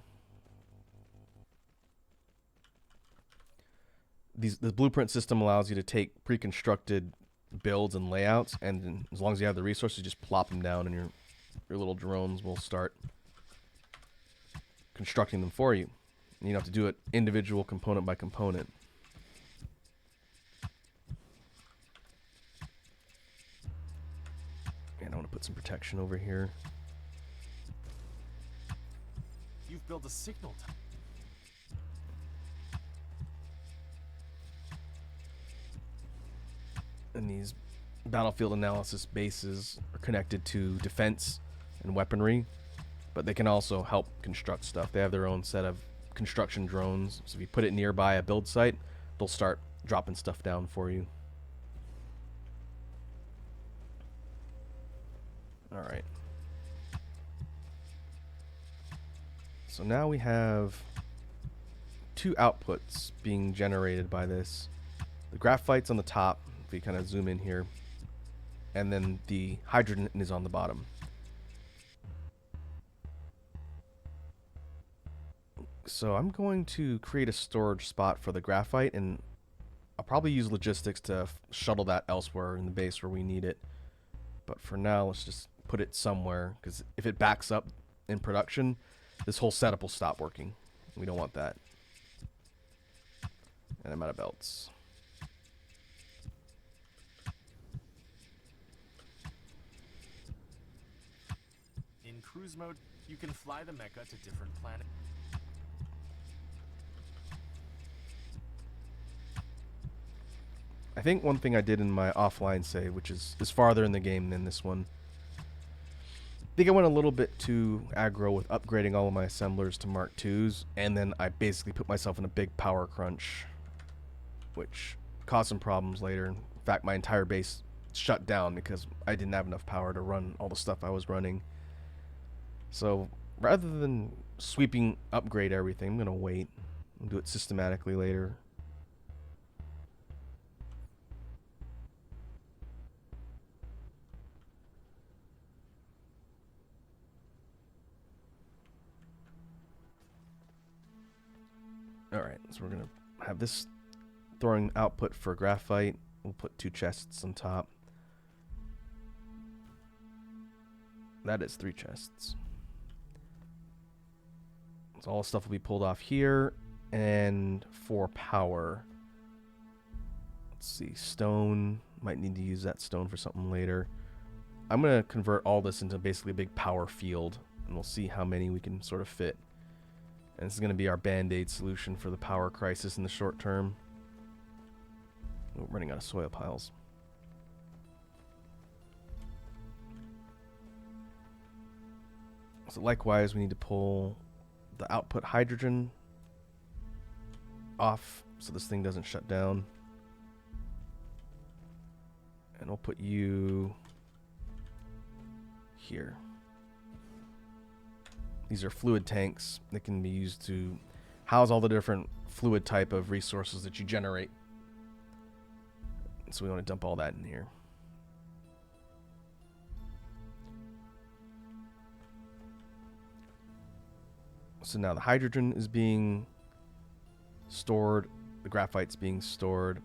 The blueprint system allows you to take pre-constructed builds and layouts, and then as long as you have the resources, just plop them down, and your little drones will start constructing them for you. And you don't have to do it individual component by component. And I want to put some protection over here. You've built a signal tower. And these battlefield analysis bases are connected to defense and weaponry, but they can also help construct stuff. They have their own set of construction drones, so if you put it nearby a build site, they'll start dropping stuff down for you. All right. So now we have two outputs being generated by this. The graphite's on the top, if we kind of zoom in here, and then the hydrogen is on the bottom. So I'm going to create a storage spot for the graphite, and I'll probably use logistics to shuttle that elsewhere in the base where we need it. But for now, let's just put it somewhere, because if it backs up in production, this whole setup will stop working. We don't want that. And I'm out of belts. In cruise mode, you can fly the mecha to different planets. I think one thing I did in my offline save, which is farther in the game than this one, I think I went a little bit too aggro with upgrading all of my assemblers to Mark IIs, and then I basically put myself in a big power crunch, which caused some problems later. In fact, my entire base shut down because I didn't have enough power to run all the stuff I was running. So rather than sweeping upgrade everything, I'm going to wait and do it systematically later. Alright, so we're going to have this throwing output for graphite. We'll put 2 chests on top. That is 3 chests. So all the stuff will be pulled off here. And for power, let's see, stone. Might need to use that stone for something later. I'm going to convert all this into basically a big power field, and we'll see how many we can sort of fit. And this is going to be our band-aid solution for the power crisis in the short term. Oh, running out of soil piles. So likewise, we need to pull the output hydrogen off so this thing doesn't shut down. And we'll put you here. These are fluid tanks that can be used to house all the different fluid type of resources that you generate. So we want to dump all that in here. So now the hydrogen is being stored, the graphite's being stored.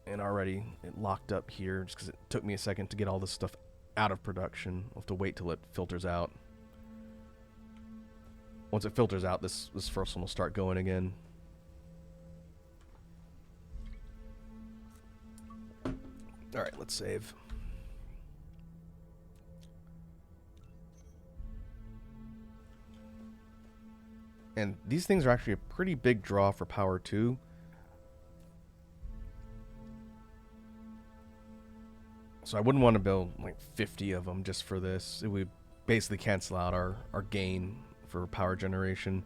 And already it locked up here just because it took me a second to get all this stuff out of production. We'll have to wait till it filters out. Once it filters out, this first one will start going again. Alright, let's save. And these things are actually a pretty big draw for power too. So I wouldn't want to build like 50 of them just for this. It would basically cancel out our gain for power generation.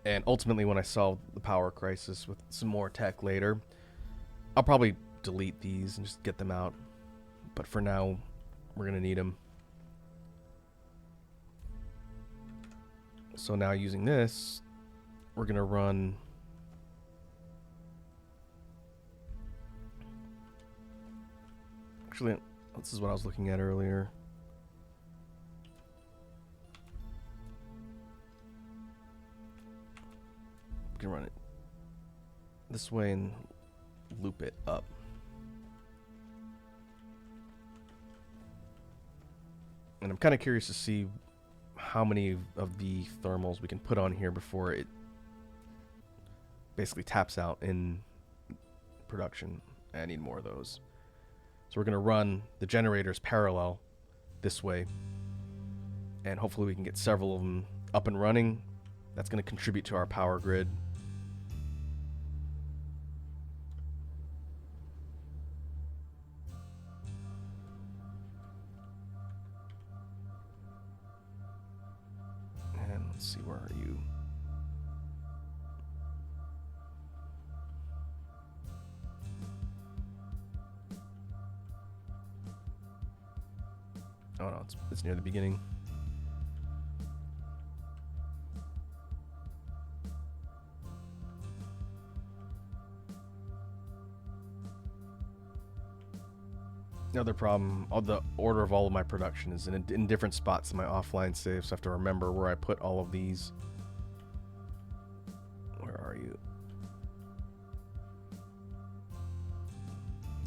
And ultimately, when I solve the power crisis with some more tech later, I'll probably delete these and just get them out. But for now, we're going to need them. So now using this, we're going to run actually, this is what I was looking at earlier. We can run it this way and loop it up. And I'm kind of curious to see how many of the thermals we can put on here before it basically taps out in production. I need more of those. So we're going to run the generators parallel this way. And hopefully we can get several of them up and running. That's going to contribute to our power grid. And let's see, where are you? Oh no, it's near the beginning. Another problem, all the order of all of my production is in different spots in my offline save, so I have to remember where I put all of these. Where are you?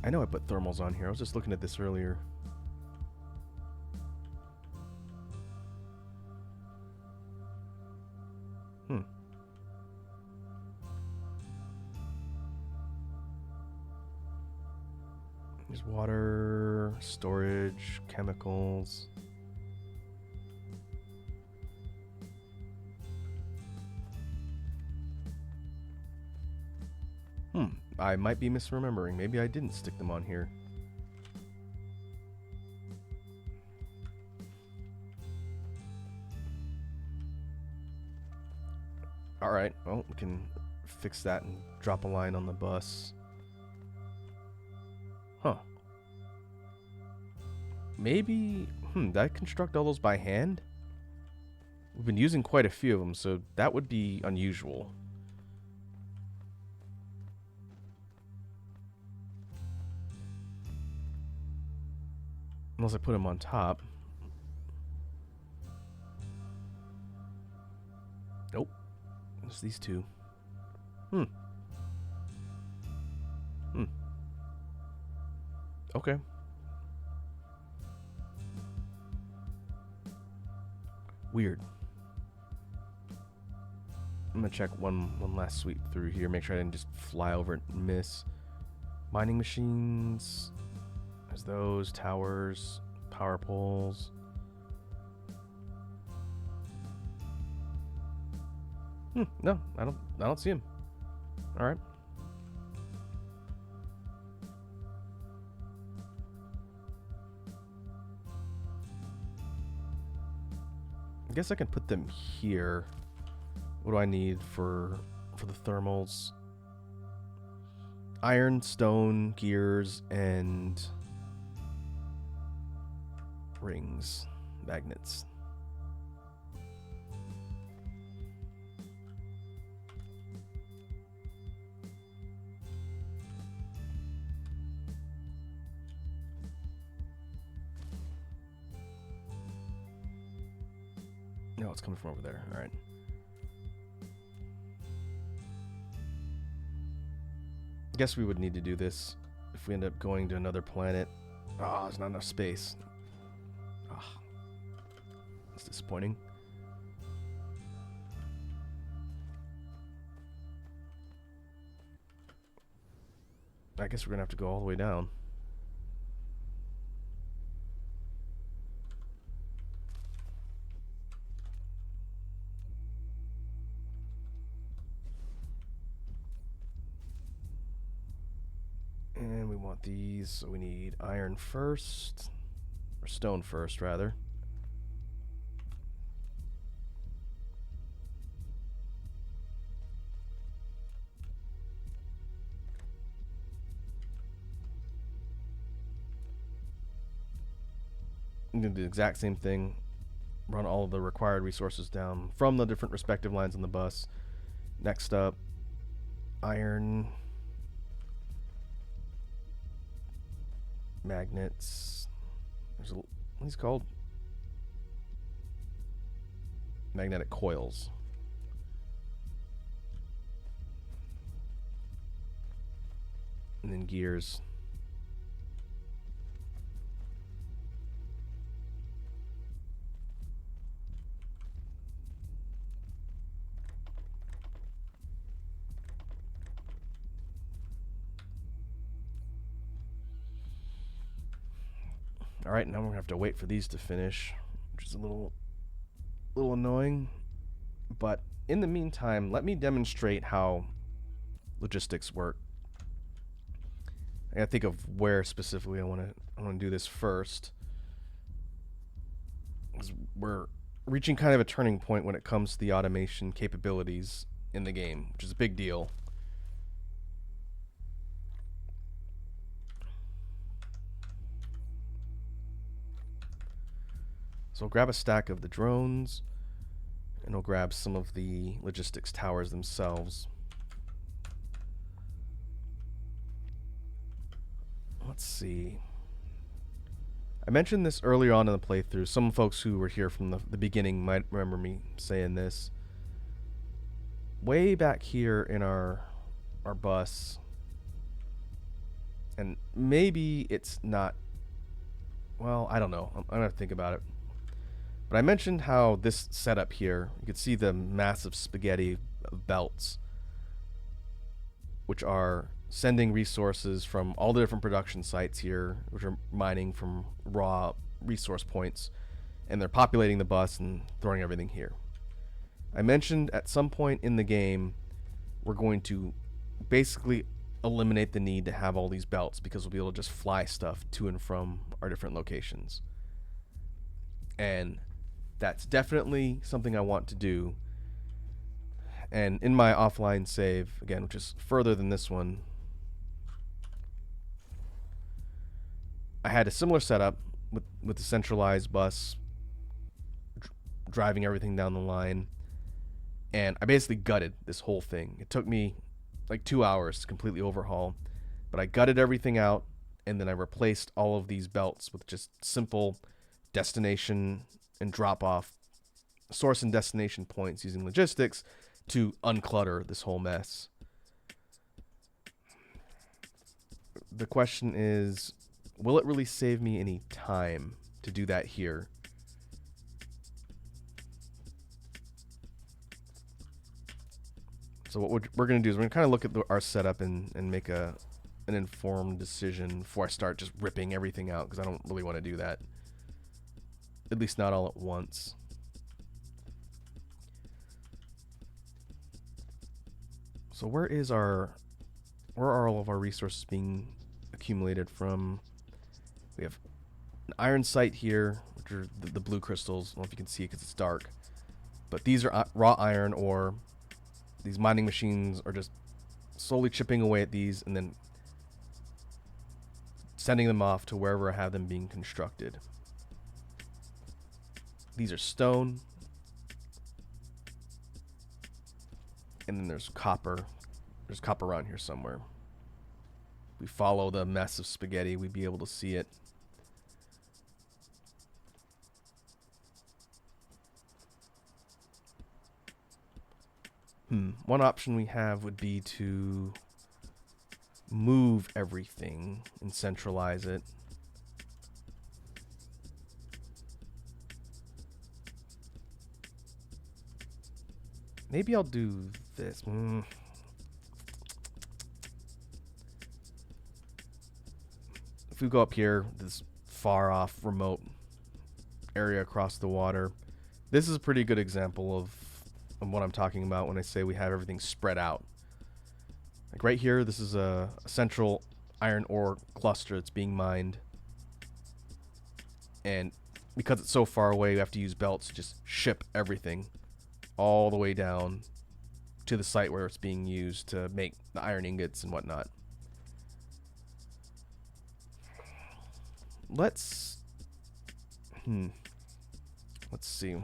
I know I put thermals on here. I was just looking at this earlier. There's water, storage, chemicals. I might be misremembering. Maybe I didn't stick them on here. Alright, well, we can fix that and drop a line on the bus. Huh. Maybe, did I construct all those by hand? We've been using quite a few of them, so that would be unusual. Unless I put them on top. Nope. Just these two. Okay. Weird. I'm gonna check one last sweep through here, make sure I didn't just fly over it and miss. Mining machines. There's those towers, power poles. No, I don't see him. All right. I guess I can put them here. What do I need for the thermals? Iron, stone, gears, and rings, magnets. No, it's coming from over there. All right. I guess we would need to do this if we end up going to another planet. Oh, there's not enough space. Ah, that's disappointing. I guess we're gonna have to go all the way down. And we want these, so we need iron first, or stone first, rather. I'm gonna do the exact same thing. Run all of the required resources down from the different respective lines on the bus. Next up, iron, magnets. There's what are these called? Magnetic coils. And then gears. All right, now we're gonna have to wait for these to finish, which is a little annoying. But in the meantime, let me demonstrate how logistics work. I gotta think of where specifically I want to do this first. 'Cause we're reaching kind of a turning point when it comes to the automation capabilities in the game, which is a big deal. So we'll grab a stack of the drones, and we'll grab some of the logistics towers themselves. Let's see. I mentioned this earlier on in the playthrough. Some folks who were here from the beginning might remember me saying this. Way back here in our bus, and maybe it's not, well, I don't know. I'm going to think about it. But I mentioned how this setup here, you could see the massive spaghetti of belts, which are sending resources from all the different production sites here, which are mining from raw resource points, and they're populating the bus and throwing everything here. I mentioned at some point in the game, we're going to basically eliminate the need to have all these belts because we'll be able to just fly stuff to and from our different locations. And that's definitely something I want to do. And in my offline save, again, which is further than this one, I had a similar setup with the centralized bus driving everything down the line. And I basically gutted this whole thing. It took me like 2 hours to completely overhaul. But I gutted everything out, and then I replaced all of these belts with just simple destination and drop-off source and destination points using logistics to unclutter this whole mess. The question is, will it really save me any time to do that here? So what we're going to do is we're going to kind of look at our setup and make an informed decision before I start just ripping everything out, because I don't really want to do that. At least not all at once. So where are all of our resources being accumulated from? We have an iron site here, which are the blue crystals. I don't know if you can see it because it's dark. But these are raw iron ore. These mining machines are just slowly chipping away at these and then sending them off to wherever I have them being constructed. These are stone. And then there's copper. There's copper around here somewhere. If we follow the mess of spaghetti, we'd be able to see it. One option we have would be to move everything and centralize it. Maybe I'll do this. If we go up here, this far off remote area across the water, this is a pretty good example of what I'm talking about when I say we have everything spread out. Like right here, this is a central iron ore cluster that's being mined. And because it's so far away, we have to use belts to just ship everything all the way down to the site where it's being used to make the iron ingots and whatnot. Let's see.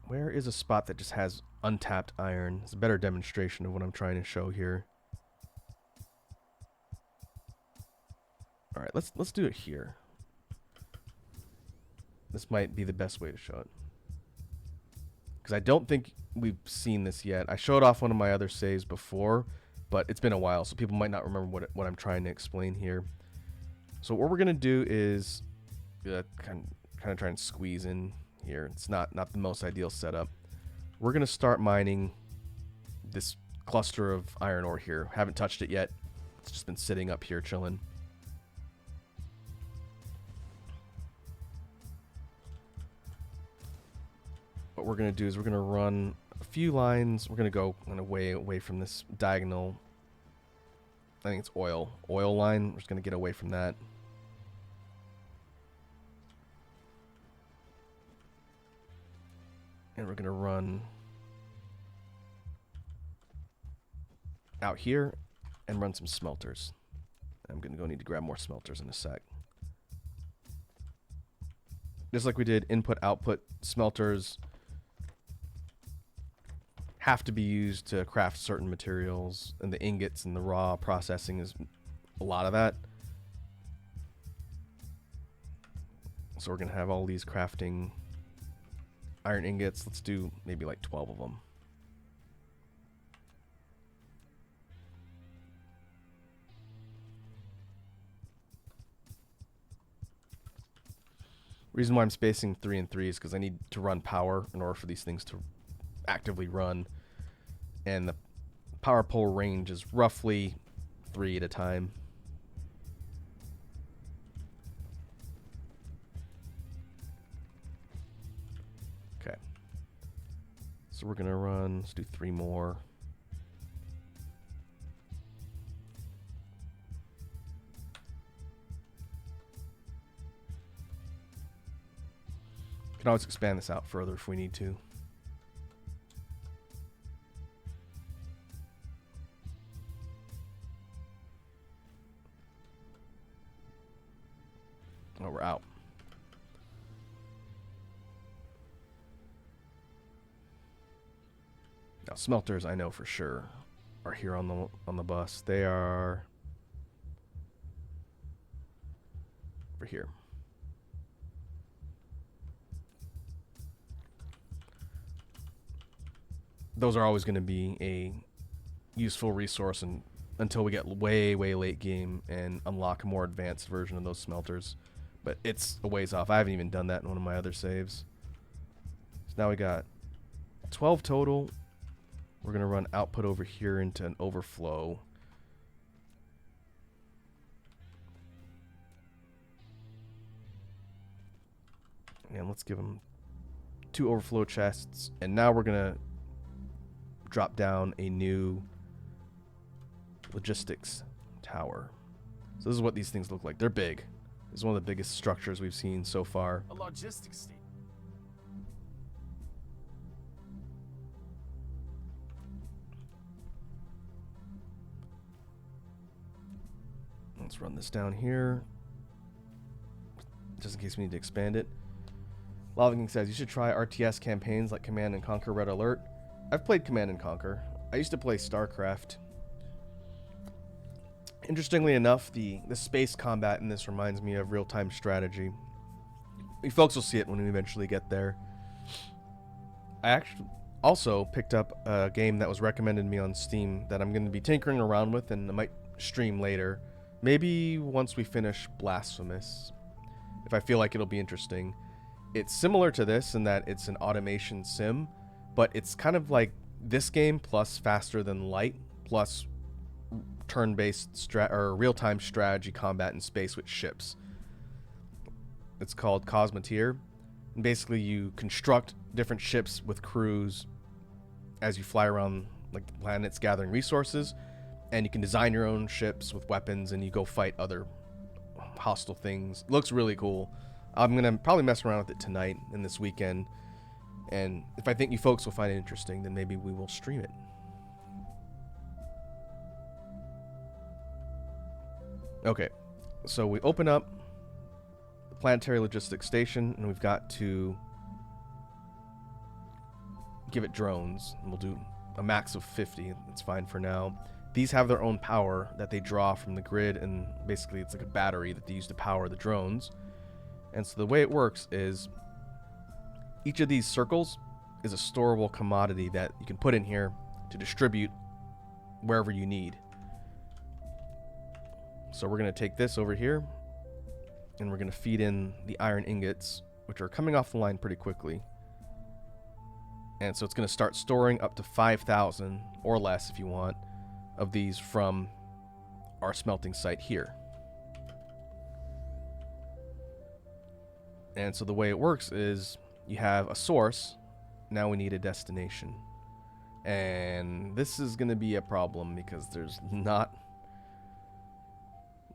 Where is a spot that just has untapped iron? It's a better demonstration of what I'm trying to show here. All right, let's do it here. This might be the best way to show it, because I don't think we've seen this yet. I showed off one of my other saves before, but it's been a while, so people might not remember what I'm trying to explain here. So what we're gonna do is kind of try and squeeze in here. It's not the most ideal setup. We're gonna start mining this cluster of iron ore here. Haven't touched it yet. It's just been sitting up here chilling. What we're gonna do is we're gonna run a few lines. We're gonna go way away from this diagonal. I think it's oil line. We're just gonna get away from that. And we're gonna run out here and run some smelters. I'm gonna go need to grab more smelters in a sec. just like we did input output smelters have to be used to craft certain materials, and the ingots and the raw processing is a lot of that. So we're gonna have all these crafting iron ingots. Let's do maybe like 12 of them. Reason why I'm spacing 3 and 3 is because I need to run power in order for these things to actively run. And the power pole range is roughly 3 at a time. Okay. So we're going to run, let's do 3 more. Can always expand this out further if we need to. Oh, we're out. Now smelters, I know for sure, are here on the bus. They are over here. Those are always going to be a useful resource until we get way late game and unlock a more advanced version of those smelters. But it's a ways off. I haven't even done that in one of my other saves. So now we got 12 total. We're going to run output over here into an overflow. And let's give them 2 overflow chests. And now we're going to drop down a new logistics tower. So this is what these things look like. They're big. This is one of the biggest structures we've seen so far. A logistics station. Let's run this down here, just in case we need to expand it. Lava King says, you should try RTS campaigns like Command and Conquer Red Alert. I've played Command and Conquer. I used to play StarCraft. Interestingly enough, the space combat in this reminds me of real-time strategy. You folks will see it when we eventually get there. I actually also picked up a game that was recommended to me on Steam that I'm going to be tinkering around with, and I might stream later. Maybe once we finish Blasphemous, if I feel like it'll be interesting. It's similar to this in that it's an automation sim, but it's kind of like this game plus faster than light plus turn-based or real-time strategy combat in space with ships. It's called Cosmoteer. And basically you construct different ships with crews as you fly around like the planets gathering resources, and you can design your own ships with weapons and you go fight other hostile things. It looks really cool. I'm going to probably mess around with it tonight and this weekend. And if I think you folks will find it interesting, then maybe we will stream it. Okay, so we open up the Planetary Logistics Station, and we've got to give it drones. And we'll do a max of 50. That's fine for now. These have their own power that they draw from the grid, and basically it's like a battery that they use to power the drones. And so the way it works is each of these circles is a storable commodity that you can put in here to distribute wherever you need. So we're going to take this over here, and we're going to feed in the iron ingots, which are coming off the line pretty quickly. And so it's going to start storing up to 5,000 or less if you want of these from our smelting site here. And so the way it works is you have a source, now we need a destination. And this is going to be a problem because there's not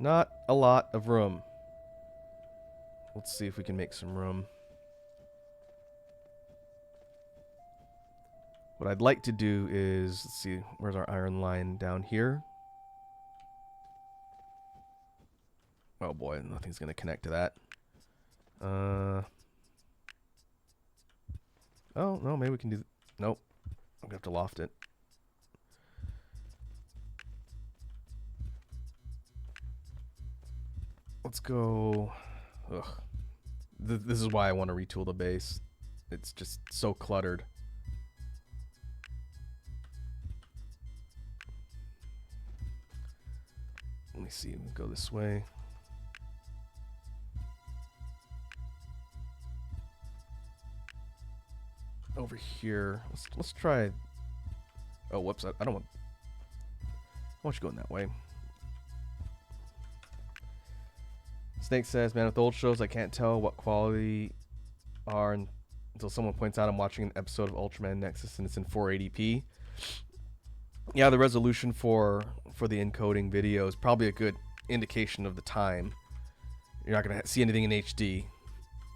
a lot of room. Let's see if we can make some room. What I'd like to do is, let's see, where's our iron line? Down here. Oh boy, nothing's going to connect to that. Oh, no, maybe we can do... Nope. I'm going to have to loft it. Let's go... Ugh. This is why I want to retool the base. It's just so cluttered. Let me see. We'll go this way. Over here. Let's try... Oh, whoops. I don't want... I want you going that way. Snake says, man, with old shows, I can't tell what quality are until someone points out I'm watching an episode of Ultraman Nexus and it's in 480p. Yeah, the resolution for the encoding video is probably a good indication of the time. You're not going to see anything in HD.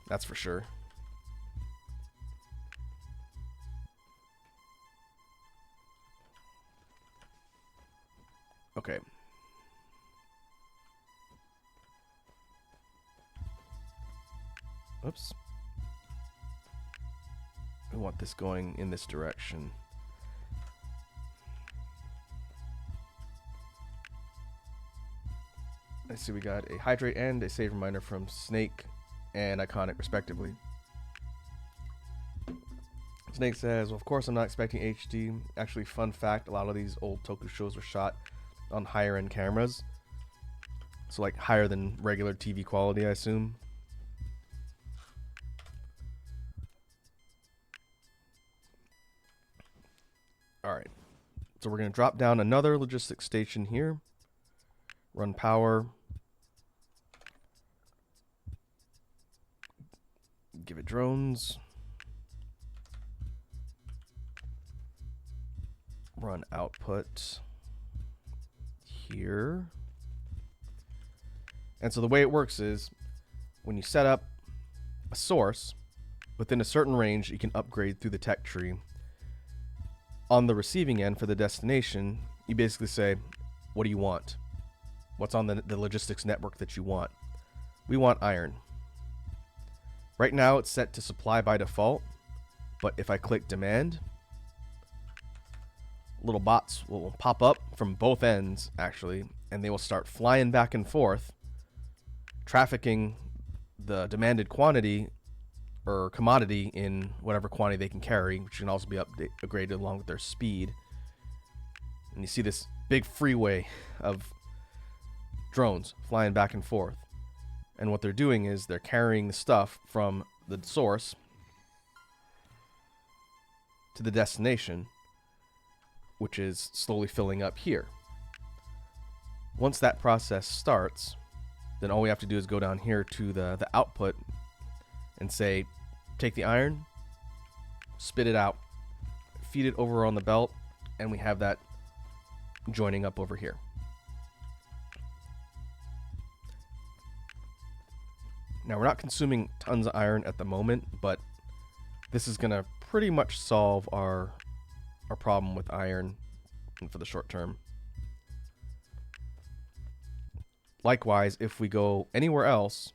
That's for sure. Okay. Oops. I want this going in this direction. I see we got a hydrate and a save reminder from Snake and Iconic respectively. Snake says, well, of course I'm not expecting HD. Actually, fun fact, a lot of these old Toku shows were shot on higher end cameras. So like higher than regular TV quality, I assume. Alright, so we're going to drop down another logistics station here. Run power. Give it drones. Run output here. And so the way it works is when you set up a source within a certain range, you can upgrade through the tech tree. On the receiving end for the destination, you basically say, what do you want? What's on the logistics network that you want? We want iron. Right now it's set to supply by default, but if I click demand, little bots will pop up from both ends actually, and they will start flying back and forth, trafficking the demanded quantity or commodity in whatever quantity they can carry, which can also be upgraded along with their speed. And you see this big freeway of drones flying back and forth. And what they're doing is they're carrying the stuff from the source to the destination, which is slowly filling up here. Once that process starts, then all we have to do is go down here to the output and say, take the iron, spit it out, feed it over on the belt, and we have that joining up over here. Now, we're not consuming tons of iron at the moment, but this is going to pretty much solve our problem with iron for the short term. Likewise, if we go anywhere else,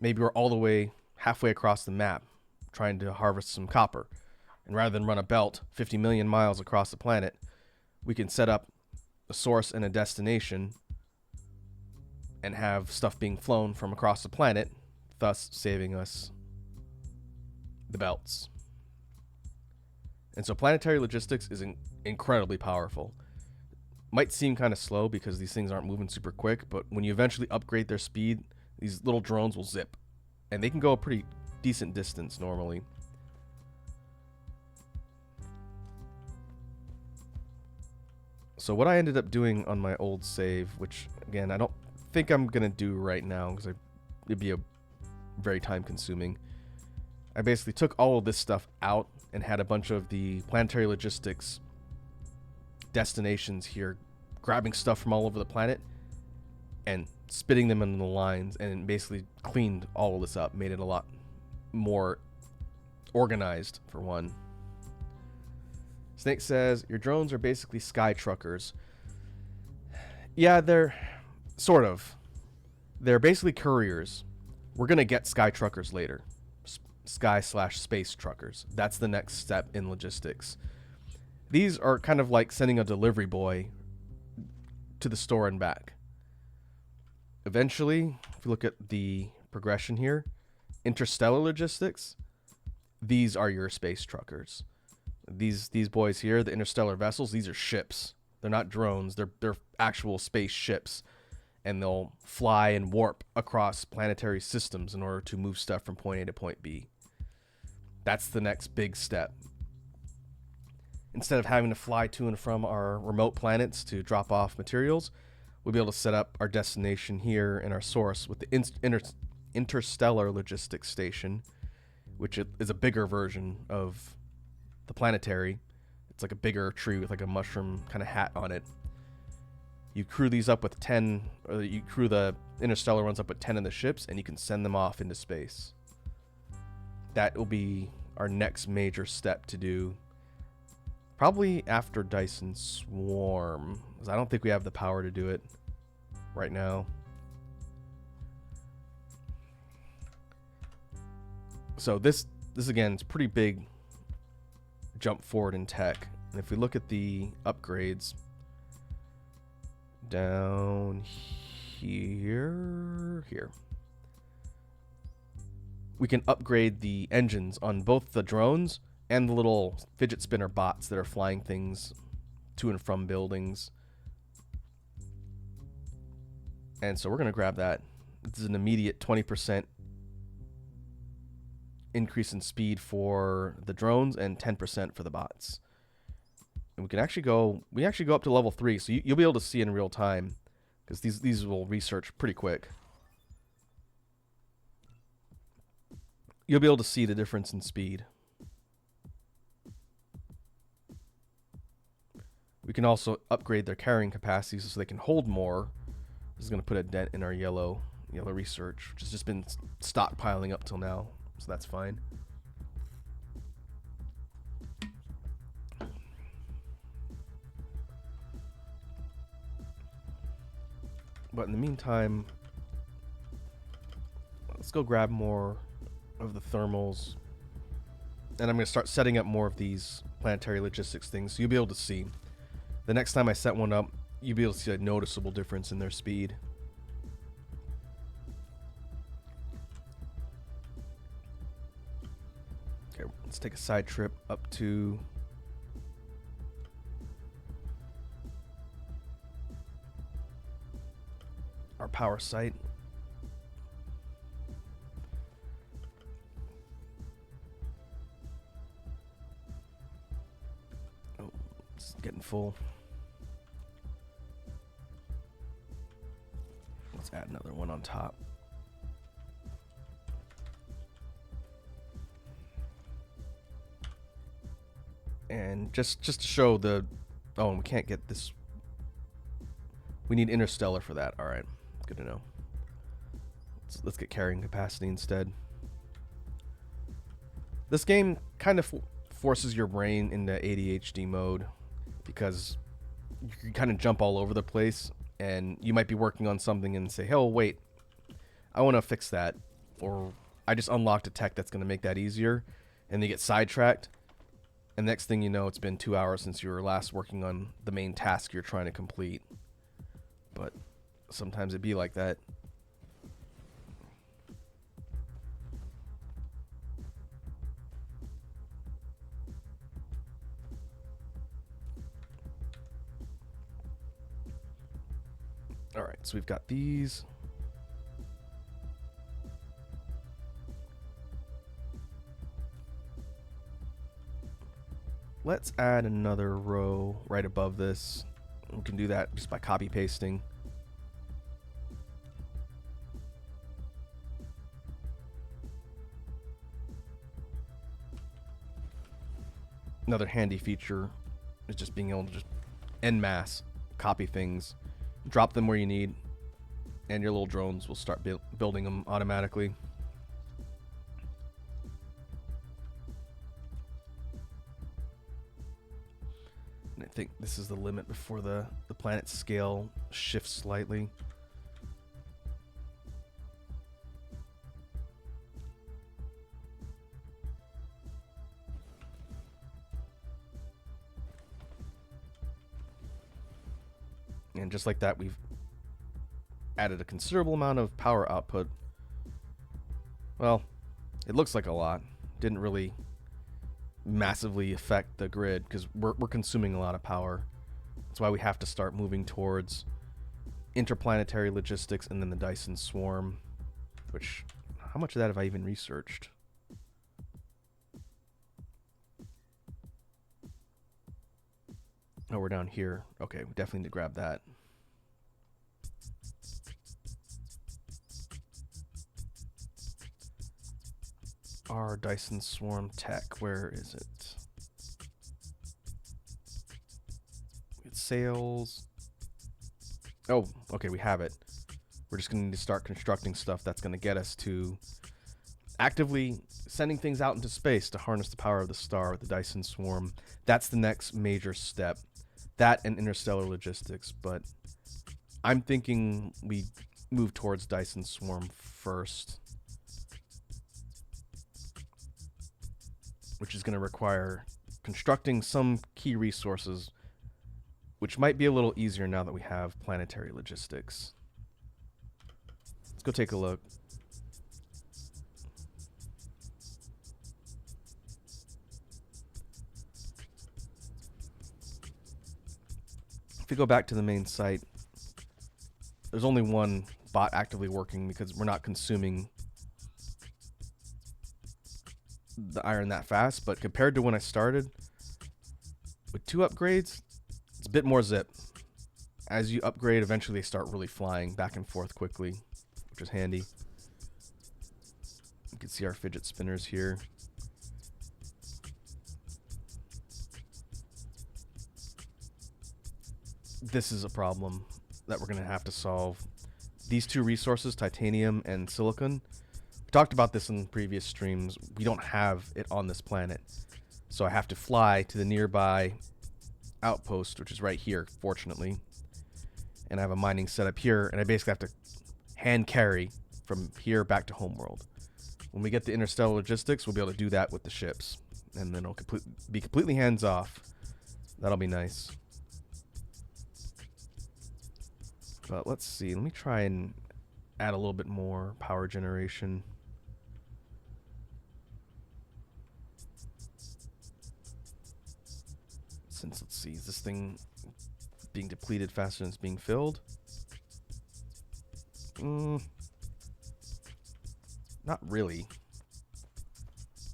maybe we're all the way halfway across the map trying to harvest some copper. And rather than run a belt 50 million miles across the planet, we can set up a source and a destination and have stuff being flown from across the planet, thus saving us the belts. And so planetary logistics is incredibly powerful. Might seem kind of slow because these things aren't moving super quick, but when you eventually upgrade their speed, these little drones will zip. And they can go a pretty decent distance normally. So what I ended up doing on my old save, which again, I don't think I'm going to do right now because it'd be a very time consuming. I basically took all of this stuff out and had a bunch of the planetary logistics destinations here grabbing stuff from all over the planet and spitting them into the lines, and basically cleaned all of this up, made it a lot more organized for one. Snake says, your drones are basically sky truckers. Yeah, they're sort of. They're basically couriers. We're going to get sky truckers later. sky/space truckers. That's the next step in logistics. These are kind of like sending a delivery boy to the store and back. Eventually, if you look at the progression here, interstellar logistics, these are your space truckers. These boys here, the interstellar vessels, these are ships. They're not drones. They're actual space ships, and they'll fly and warp across planetary systems in order to move stuff from point A to point B. That's the next big step. Instead of having to fly to and from our remote planets to drop off materials, we'll be able to set up our destination here in our source with the interstellar logistics station, which is a bigger version of the planetary. It's like a bigger tree with like a mushroom kind of hat on it. You crew these up with 10, or you crew the interstellar ones up with 10 of the ships, and you can send them off into space. That will be our next major step to do. Probably after Dyson Swarm, because I don't think we have the power to do it right now. So this again is pretty big jump forward in tech. And if we look at the upgrades down here, we can upgrade the engines on both the drones and the little fidget spinner bots that are flying things to and from buildings. And so we're going to grab that. This is an immediate 20% increase in speed for the drones and 10% for the bots. And we actually go up to level 3, so you'll be able to see in real time, because these will research pretty quick. You'll be able to see the difference in speed. We can also upgrade their carrying capacity so they can hold more. This is going to put a dent in our yellow research, which has just been stockpiling up till now, so that's fine. But in the meantime, let's go grab more of the thermals, and I'm going to start setting up more of these planetary logistics things, so you'll be able to see. The next time I set one up, you'll be able to see a noticeable difference in their speed. Okay, let's take a side trip up to our power site. Oh, it's getting full. Let's add another one on top. And just to show the... Oh, and we can't get this... We need interstellar for that. Alright, good to know. Let's get carrying capacity instead. This game kind of forces your brain into ADHD mode, because you can kind of jump all over the place. And you might be working on something and say, oh, wait, I want to fix that. Or I just unlocked a tech that's going to make that easier. And they get sidetracked. And next thing you know, it's been 2 hours since you were last working on the main task you're trying to complete. But sometimes it be like that. Alright, so we've got these. Let's add another row right above this. We can do that just by copy pasting. Another handy feature is just being able to just en masse copy things. Drop them where you need, and your little drones will start building them automatically. And I think this is the limit before the planet scale shifts slightly. And just like that, we've added a considerable amount of power output. Well, it looks like a lot. Didn't really massively affect the grid because we're consuming a lot of power. That's why we have to start moving towards interplanetary logistics and then the Dyson swarm, which, how much of that have I even researched? Oh, we're down here. Okay, we definitely need to grab that. Our Dyson swarm tech, where is it? It's sales. Oh, okay, we have it. We're just going to need to start constructing stuff that's going to get us to actively sending things out into space to harness the power of the star with the Dyson swarm. That's the next major step. That and interstellar logistics, but I'm thinking we move towards Dyson swarm first, which is going to require constructing some key resources, which might be a little easier now that we have planetary logistics. Let's go take a look. If we go back to the main site, there's only one bot actively working because we're not consuming the iron that fast. But compared to when I started, with 2 upgrades, it's a bit more zip. As you upgrade, eventually they start really flying back and forth quickly, which is handy. You can see our fidget spinners here. This is a problem that we're going to have to solve. These 2 resources, titanium and silicon, we talked about this in previous streams. We don't have it on this planet. So I have to fly to the nearby outpost, which is right here, fortunately. And I have a mining setup here, and I basically have to hand carry from here back to homeworld. When we get the interstellar logistics, we'll be able to do that with the ships. And then it'll be completely hands-off. That'll be nice. But let's see. Let me try and add a little bit more power generation. Since, let's see, is this thing being depleted faster than it's being filled? Not really.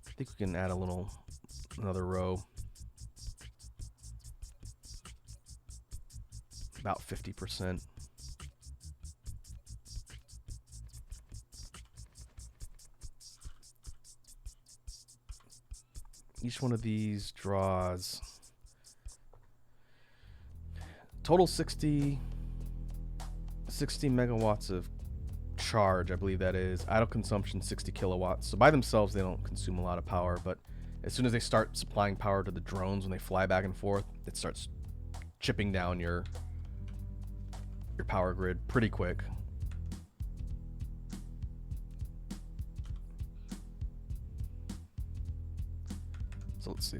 I think we can add another row. About 50%. Each one of these draws total 60 megawatts of charge, I believe that is. Idle consumption 60 kilowatts. So by themselves they don't consume a lot of power, but as soon as they start supplying power to the drones when they fly back and forth, it starts chipping down your power grid pretty quick. So let's see.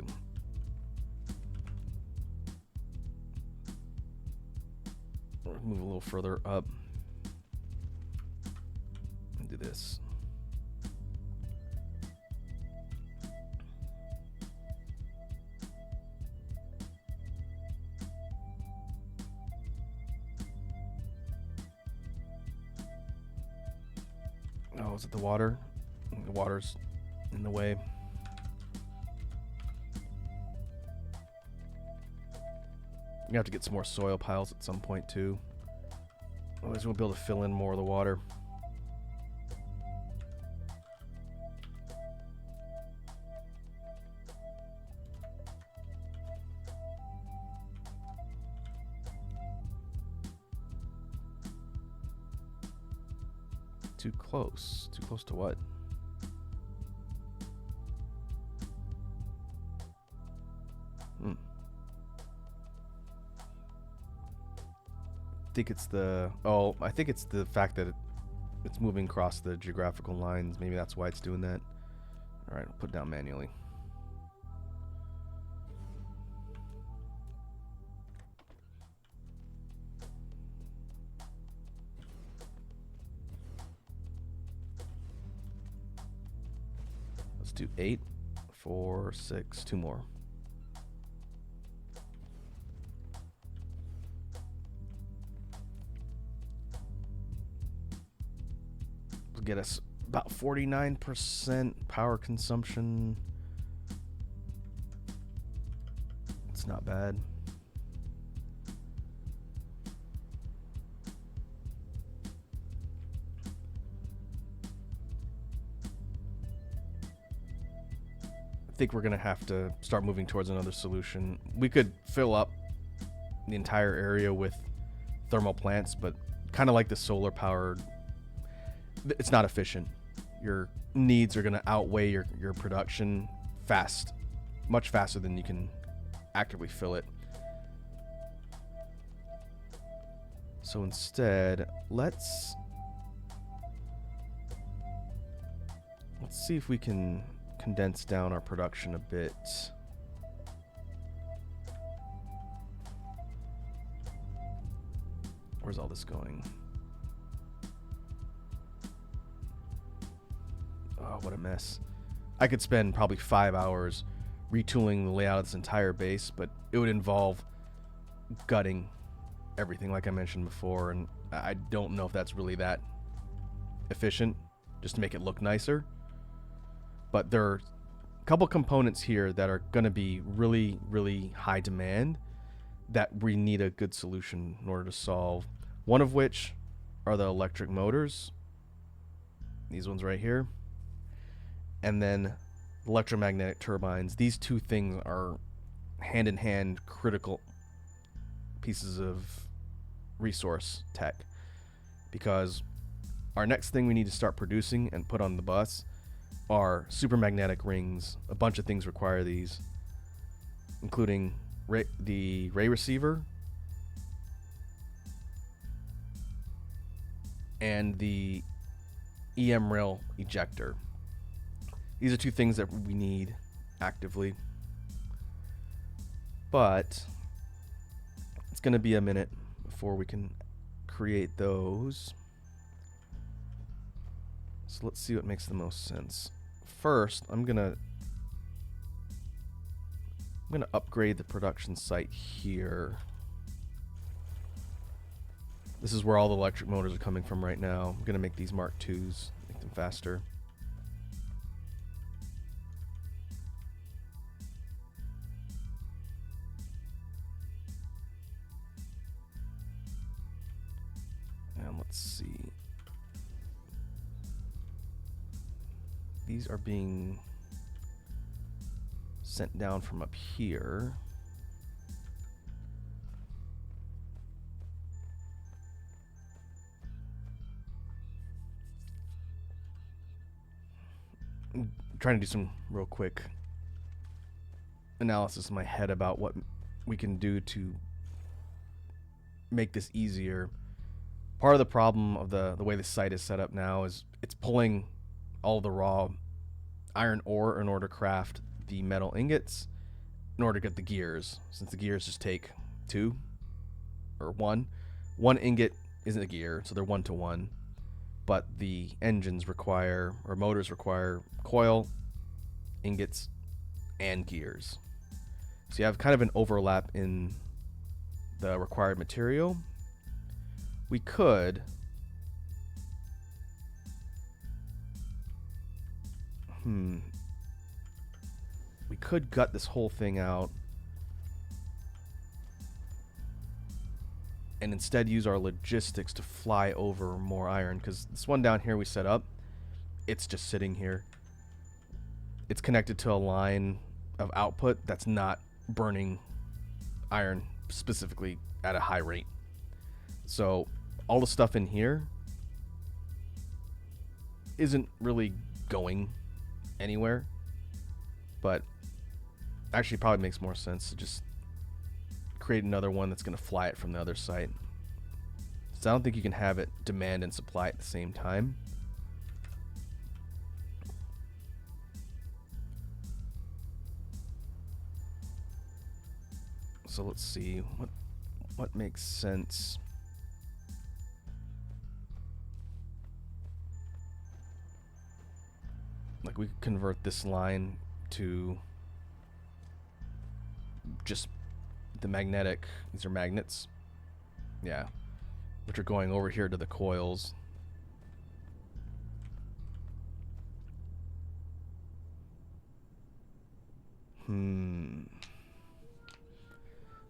Move a little further up and do this. Oh, is it the water? The water's in the way. You have to get some more soil piles at some point too. Otherwise we'll be able to fill in more of the water. Too close. Too close to what? I think it's the fact that it's moving across the geographical lines. Maybe that's why it's doing that. All right, I'll put it down manually. do 8, 4, 6, 2 more. Will get us about 49% power consumption. It's not bad. I think we're going to have to start moving towards another solution. We could fill up the entire area with thermal plants, but kind of like the solar powered, it's not efficient. Your needs are going to outweigh your production much faster than you can actively fill it. So instead, let's see if we can condense down our production a bit. Where's all this going? Oh, what a mess. I could spend probably 5 hours retooling the layout of this entire base, but it would involve gutting everything like I mentioned before, and I don't know if that's really that efficient, just to make it look nicer. But there are a couple components here that are going to be really, really high demand that we need a good solution in order to solve. One of which are the electric motors. These ones right here. And then electromagnetic turbines. These two things are hand-in-hand critical pieces of resource tech. Because our next thing we need to start producing and put on the bus are supermagnetic rings. A bunch of things require these, including the ray receiver and the EM rail ejector. These are two things that we need actively, but it's going to be a minute before we can create those. So let's see what makes the most sense. First, I'm gonna upgrade the production site here. This is where all the electric motors are coming from right now. I'm gonna make these Mark IIs, make them faster. And let's see. These are being sent down from up here. I'm trying to do some real quick analysis in my head about what we can do to make this easier. Part of the problem of the way the site is set up now is it's pulling all the raw iron ore in order to craft the metal ingots in order to get the gears, since the gears just take 2 or 1. One ingot isn't a gear, so they're 1 to 1, but the engines require, or motors require, coil, ingots, and gears. So you have kind of an overlap in the required material. We could we could gut this whole thing out and instead use our logistics to fly over more iron, because this one down here we set up, it's just sitting here. It's connected to a line of output that's not burning iron specifically at a high rate. So all the stuff in here isn't really going anywhere, but actually probably makes more sense to just create another one that's going to fly it from the other site. So I don't think you can have it demand and supply at the same time. So let's see what makes sense. Like Like we could convert this line to just the magnetic. These are magnets. Yeah. Which are going over here to the coils.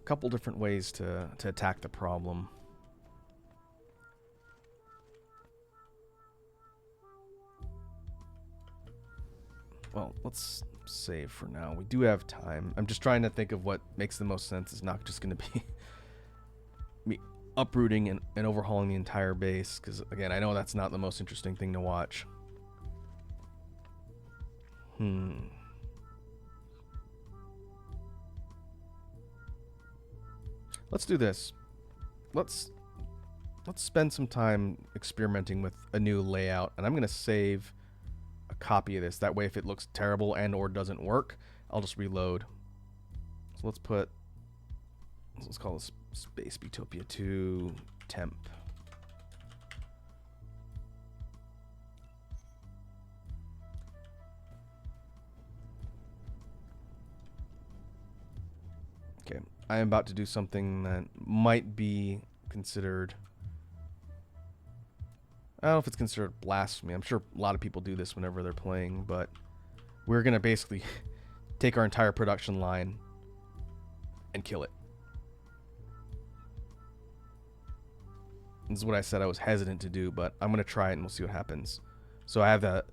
Couple different ways to attack the problem. Well, let's save for now. We do have time. I'm just trying to think of what makes the most sense. It's not just going to be me uprooting and overhauling the entire base, because again, I know that's not the most interesting thing to watch. Let's do this. Let's spend some time experimenting with a new layout, and I'm going to save a copy of this. That way, if it looks terrible and or doesn't work, I'll just reload. So let's call this Space Utopia 2 temp. Okay, I am about to do something that might be considered, I don't know if it's considered blasphemy. I'm sure a lot of people do this whenever they're playing, but we're going to basically take our entire production line and kill it. This is what I said I was hesitant to do, but I'm going to try it and we'll see what happens. So I have the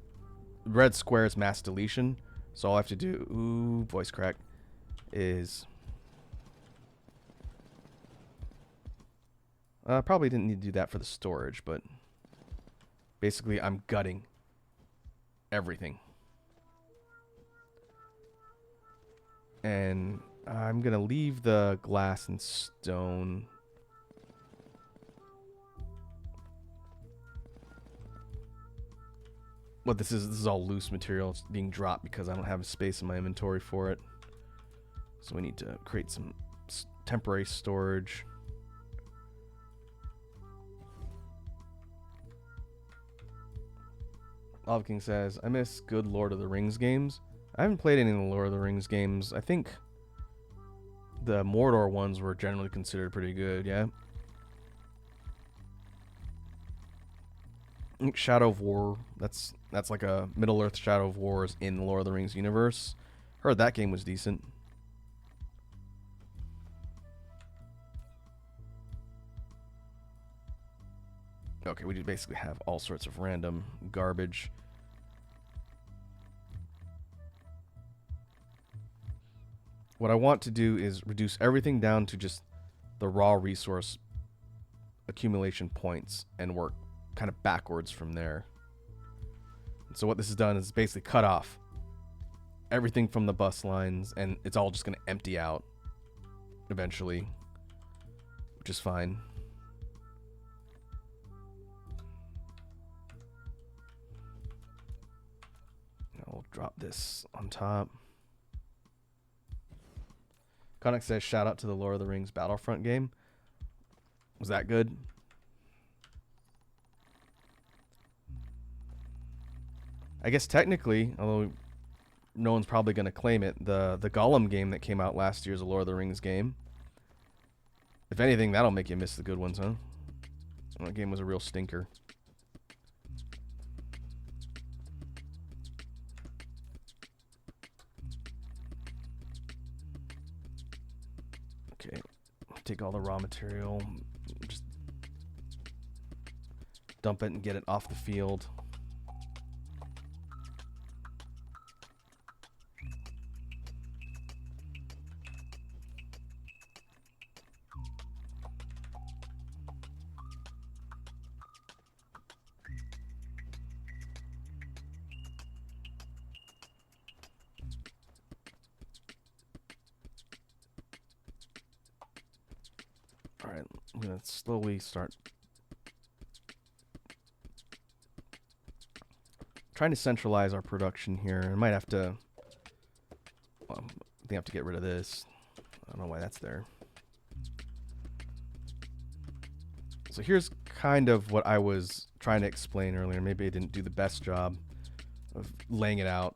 red squares mass deletion. So all I have to do, ooh, voice crack, is probably didn't need to do that for the storage, but basically I'm gutting everything. And I'm going to leave the glass and stone. Well, this is all loose material. It's being dropped because I don't have space in my inventory for it. So we need to create some temporary storage. Lava King says, I miss good Lord of the Rings games. I haven't played any of the Lord of the Rings games. I think the Mordor ones were generally considered pretty good, yeah? I think Shadow of War, that's like a Middle-earth Shadow of Wars in the Lord of the Rings universe. Heard that game was decent. Okay, we just basically have all sorts of random garbage. What I want to do is reduce everything down to just the raw resource accumulation points and work kind of backwards from there. And so what this has done is basically cut off everything from the bus lines, and it's all just going to empty out eventually, which is fine. I'll drop this on top. Conic says, shout out to the Lord of the Rings Battlefront game. Was that good? I guess technically, although no one's probably going to claim it, the Gollum game that came out last year is a Lord of the Rings game. If anything, that'll make you miss the good ones, huh? That game was a real stinker. Okay, take all the raw material, just dump it and get it off the field. Alright, I'm going to slowly start trying to centralize our production here. I might have to, well, I think I have to get rid of this. I don't know why that's there. So here's kind of what I was trying to explain earlier. Maybe I didn't do the best job. of laying it out.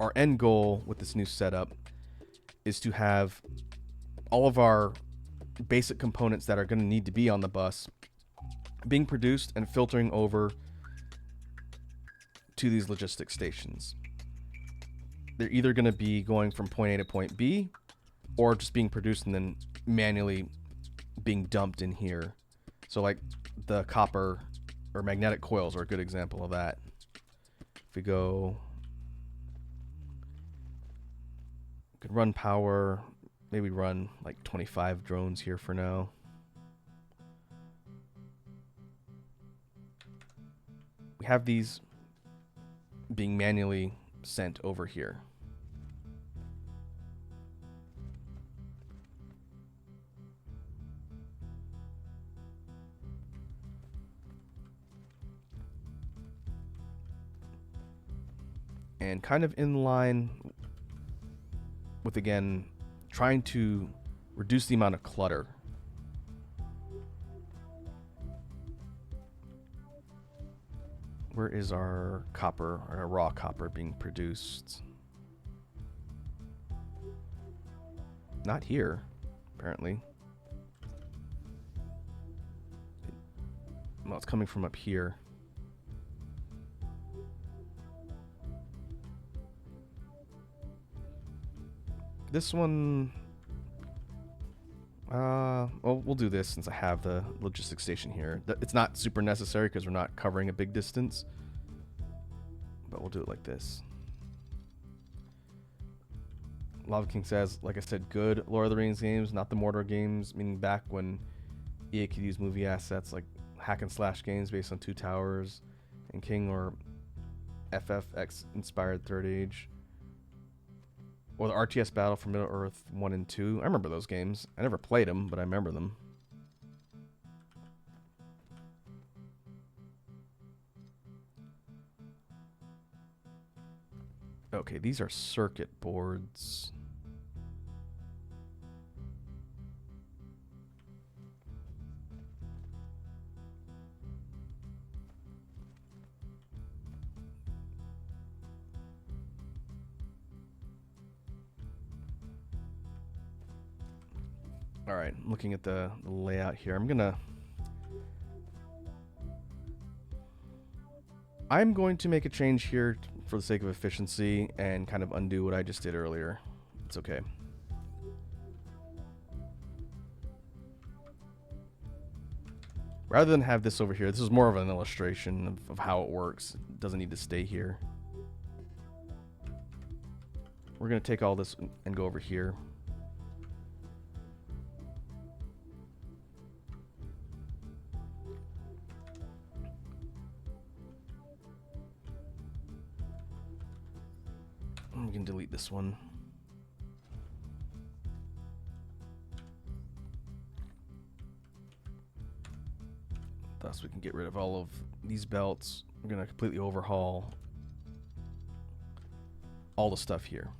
Our end goal with this new setup is to have all of our basic components that are going to need to be on the bus being produced and filtering over to these logistics stations. They're either going to be going from point A to point B, or just being produced and then manually being dumped in here. So like the copper or magnetic coils are a good example of that. If we go, could run power, maybe run like 25 drones here for now. We have these being manually sent over here. And kind of in line with, again, trying to reduce the amount of clutter. Where is our copper, our raw copper being produced? Not here, apparently. Well, it's coming from up here. This one, well, we'll do this since I have the logistics station here. It's not super necessary because we're not covering a big distance, but we'll do it like this. Lava King says, like I said, good Lord of the Rings games, not the Mordor games, meaning back when EA could use movie assets like hack and slash games based on Two Towers and King, or FFX inspired Third Age. Or the RTS Battle for Middle-earth 1 and 2. I remember those games. I never played them, but I remember them. Okay, these are circuit boards. All right, I'm looking at the layout here. I'm going to make a change here for the sake of efficiency and kind of undo what I just did earlier. It's okay. Rather than have this over here, this is more of an illustration of how it works. It doesn't need to stay here. We're going to take all this and go over here. We can delete this one. Thus we can get rid of all of these belts. We're going to completely overhaul all the stuff here.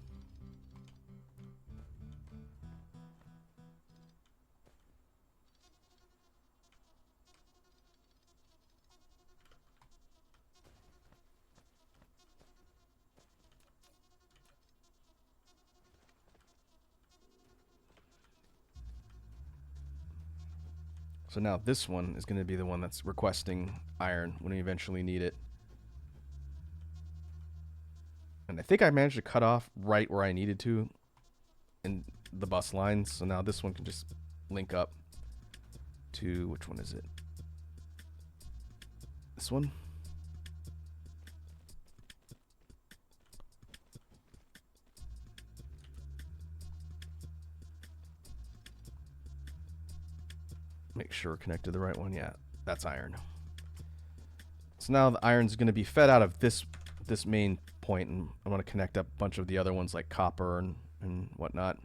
So now this one is going to be the one that's requesting iron when we eventually need it. And I think I managed to cut off right where I needed to in the bus lines. So now this one can just link up to, which one is it? This one? Make sure we're connected to the right one. Yeah, that's iron. So now the iron's going to be fed out of this main point, and I want to connect up a bunch of the other ones like copper and whatnot.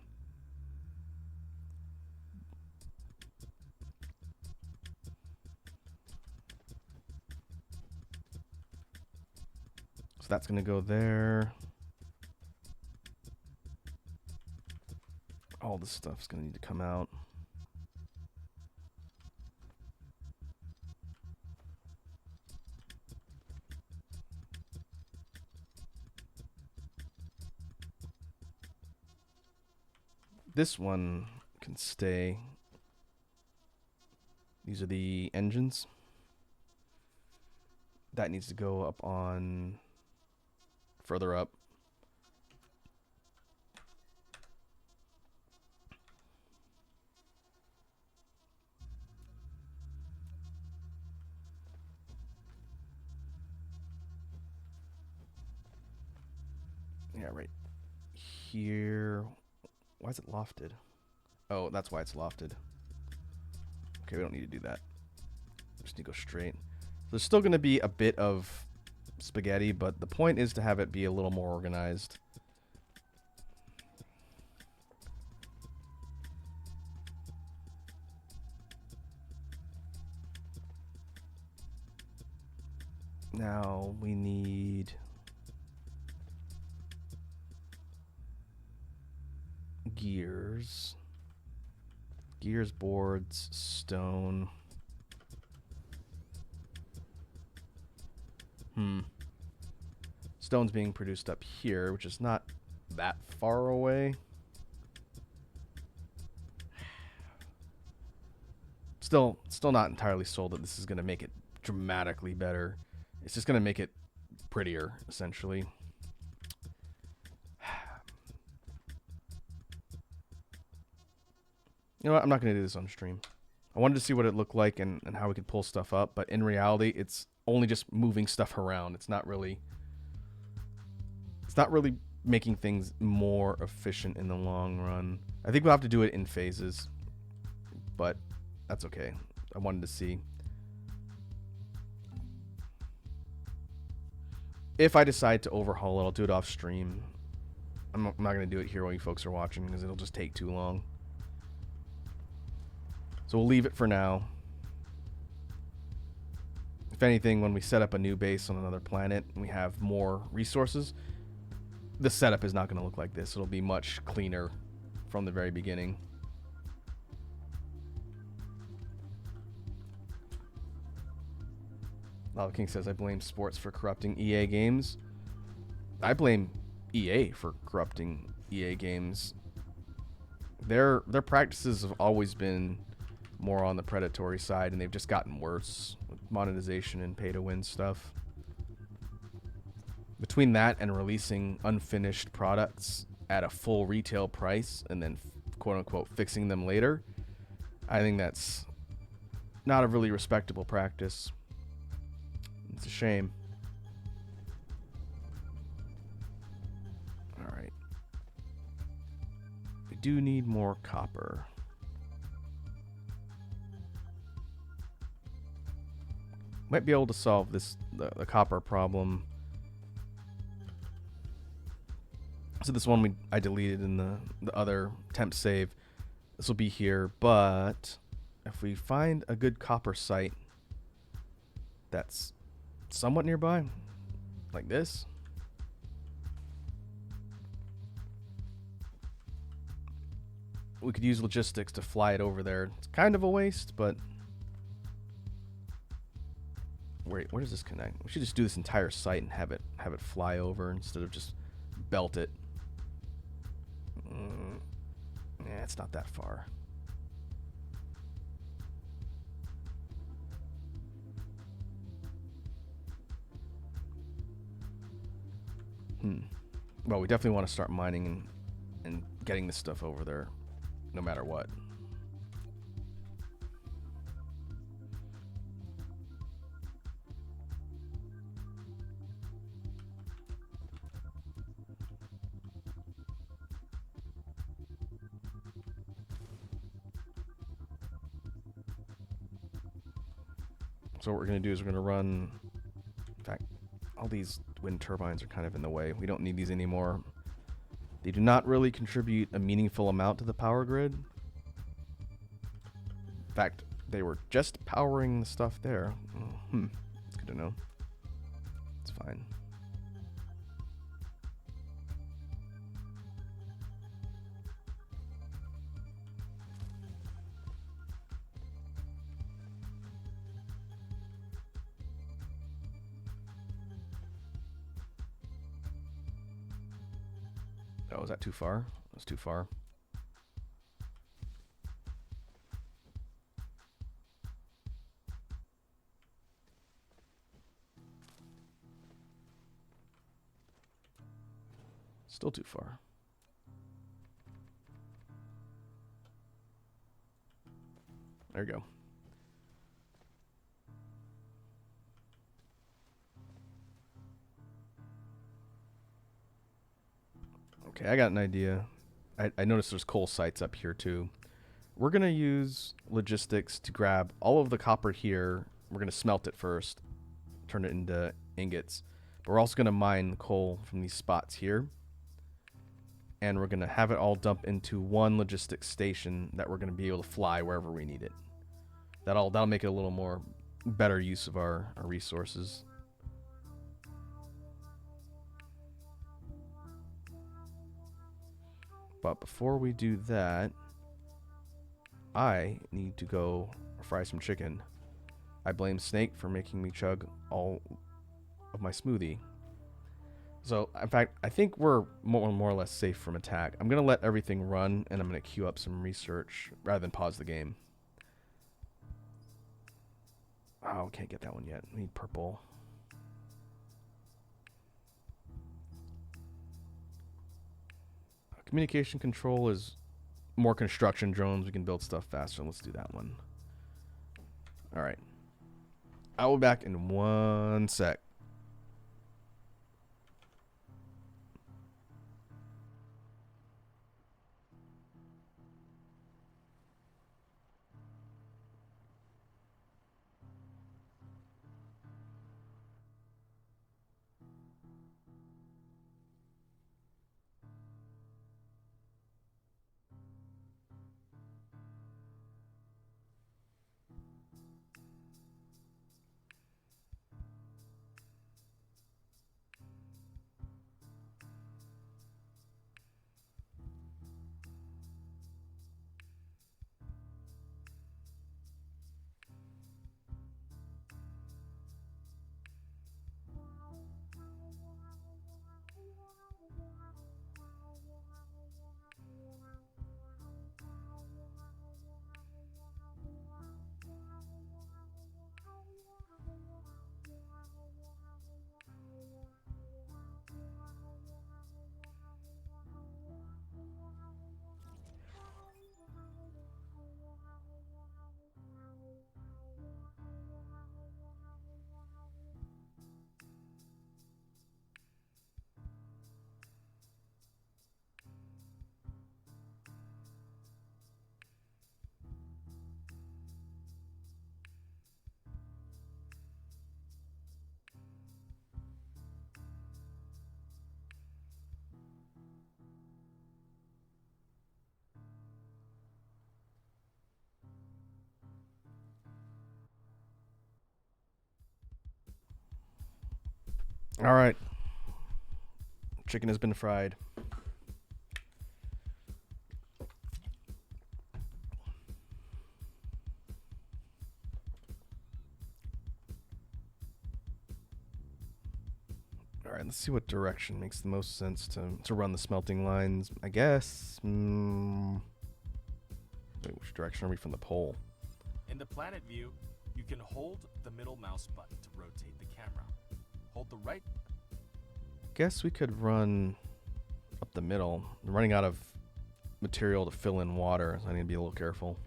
So that's going to go there. All this stuff's going to need to come out. This one can stay. These are the engines. That needs to go up on further up. Yeah, right here. Why is it lofted? Oh, that's why it's lofted. Okay, we don't need to do that. Just need to go straight. There's still going to be a bit of spaghetti, but the point is to have it be a little more organized. Now we need gears. Gears, boards, stone. Stone's being produced up here, which is not that far away. Still not entirely sold that this is going to make it dramatically better. It's just going to make it prettier, essentially. You know what? I'm not going to do this on stream. I wanted to see what it looked like and how we could pull stuff up, but in reality, it's only just moving stuff around. It's not really making things more efficient in the long run. I think we'll have to do it in phases, but that's okay. I wanted to see. If I decide to overhaul it, I'll do it off stream. I'm not going to do it here while you folks are watching because it'll just take too long. So we'll leave it for now. If anything, when we set up a new base on another planet and we have more resources, the setup is not going to look like this. It'll be much cleaner from the very beginning. Lava King says, I blame sports for corrupting EA games. I blame EA for corrupting EA games. Their practices have always been more on the predatory side, and they've just gotten worse with monetization and pay-to-win stuff. Between that and releasing unfinished products at a full retail price and then quote-unquote fixing them later, I think that's not a really respectable practice. It's a shame. All right. We do need more copper. Might be able to solve this the copper problem. So this one I deleted in the other temp save. This will be here, but if we find a good copper site that's somewhat nearby, like this, we could use logistics to fly it over there. It's kind of a waste, but wait, where does this connect? We should just do this entire site and have it fly over instead of just belt it. Yeah, it's not that far. Well, we definitely want to start mining and getting this stuff over there, no matter what. So what we're going to do is we're going to run, in fact, all these wind turbines are kind of in the way. We don't need these anymore. They do not really contribute a meaningful amount to the power grid. In fact, they were just powering the stuff there. It's good to know. It's fine. Oh, is that too far? That's too far. Still too far. There you go. Okay, I got an idea. I noticed there's coal sites up here too. We're going to use logistics to grab all of the copper here. We're going to smelt it first, turn it into ingots. But we're also going to mine coal from these spots here. And we're going to have it all dump into one logistics station that we're going to be able to fly wherever we need it. That'll make it a little more better use of our resources. But before we do that, I need to go fry some chicken. I blame Snake for making me chug all of my smoothie. So, in fact, I think we're more or less safe from attack. I'm going to let everything run, and I'm going to queue up some research rather than pause the game. Oh, can't get that one yet. We need purple. Communication control is more construction drones. We can build stuff faster. Let's do that one. All right. I will be back in 1 sec. All right. Chicken has been fried. All right, let's see what direction makes the most sense to run the smelting lines. I guess. Wait, which direction are we from the pole? In the planet view, you can hold the middle mouse button to rotate the camera. Hold the right. Guess we could run up the middle. I'm running out of material to fill in water, so I need to be a little careful.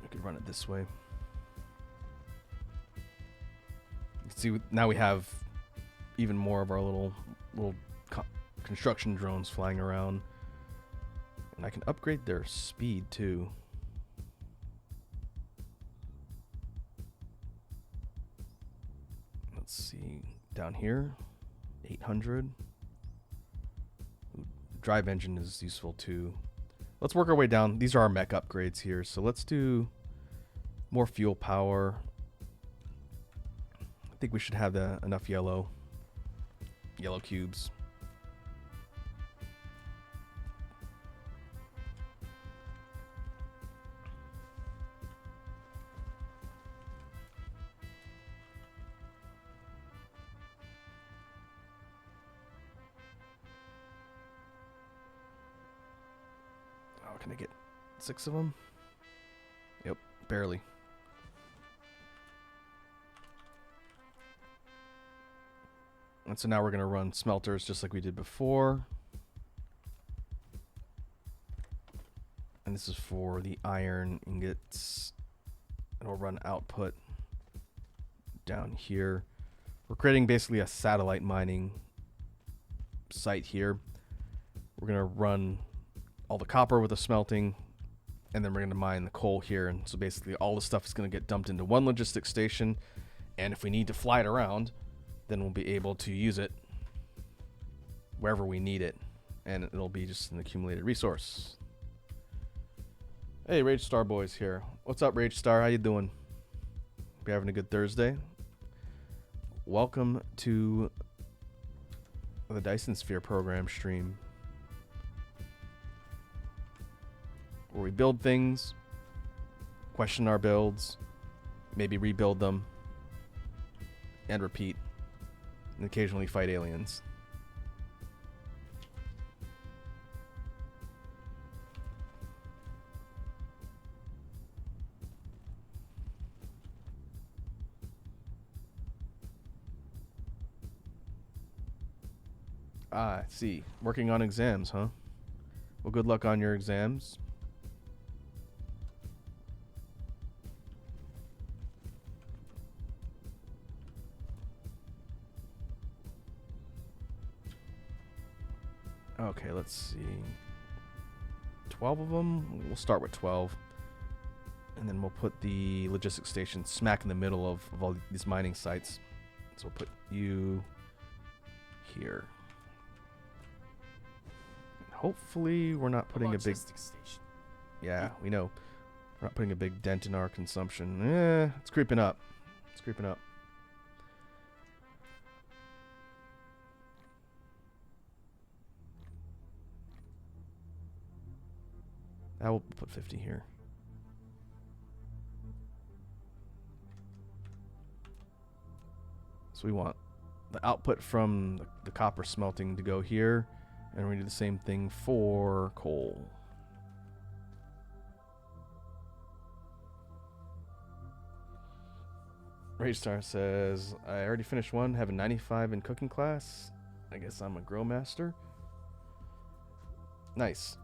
We could run it this way. See, now we have even more of our little construction drones flying around. And I can upgrade their speed too. Let's see, down here, 800. Ooh, drive engine is useful too. Let's work our way down. These are our mech upgrades here. So let's do more fuel power. I think we should have enough yellow cubes. 6 of them? Yep, barely. And so now we're going to run smelters just like we did before. And this is for the iron ingots. And we'll run output down here. We're creating basically a satellite mining site here. We're going to run all the copper with the smelting, and then we're going to mine the coal here. And so basically all the stuff is going to get dumped into one logistics station, and if we need to fly it around, then we'll be able to use it wherever we need it, and it'll be just an accumulated resource. Hey, Rage Star Boys here. What's up, Rage Star? How you doing? Hope you're having a good Thursday. Welcome to the Dyson Sphere Program stream, where we build things, question our builds, maybe rebuild them, and repeat, and occasionally fight aliens. Ah, I see. Working on exams, huh? Well, good luck on your exams. Okay, let's see. 12 of them? We'll start with 12. And then we'll put the logistics station smack in the middle of all these mining sites. So we'll put you here. And hopefully we're not putting a big... station. Yeah, we know. We're not putting a big dent in our consumption. It's creeping up. It's creeping up. I will put 50 here. So we want the output from the copper smelting to go here, and we do the same thing for coal. Raystar says, I already finished one, have a 95 in cooking class. I guess I'm a grow master. Nice.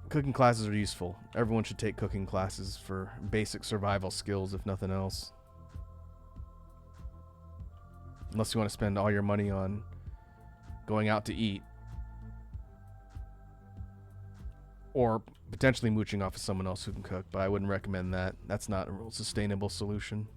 Cooking classes are useful. Everyone should take cooking classes for basic survival skills, if nothing else. Unless you want to spend all your money on going out to eat. Or potentially mooching off of someone else who can cook, but I wouldn't recommend that. That's not a real sustainable solution.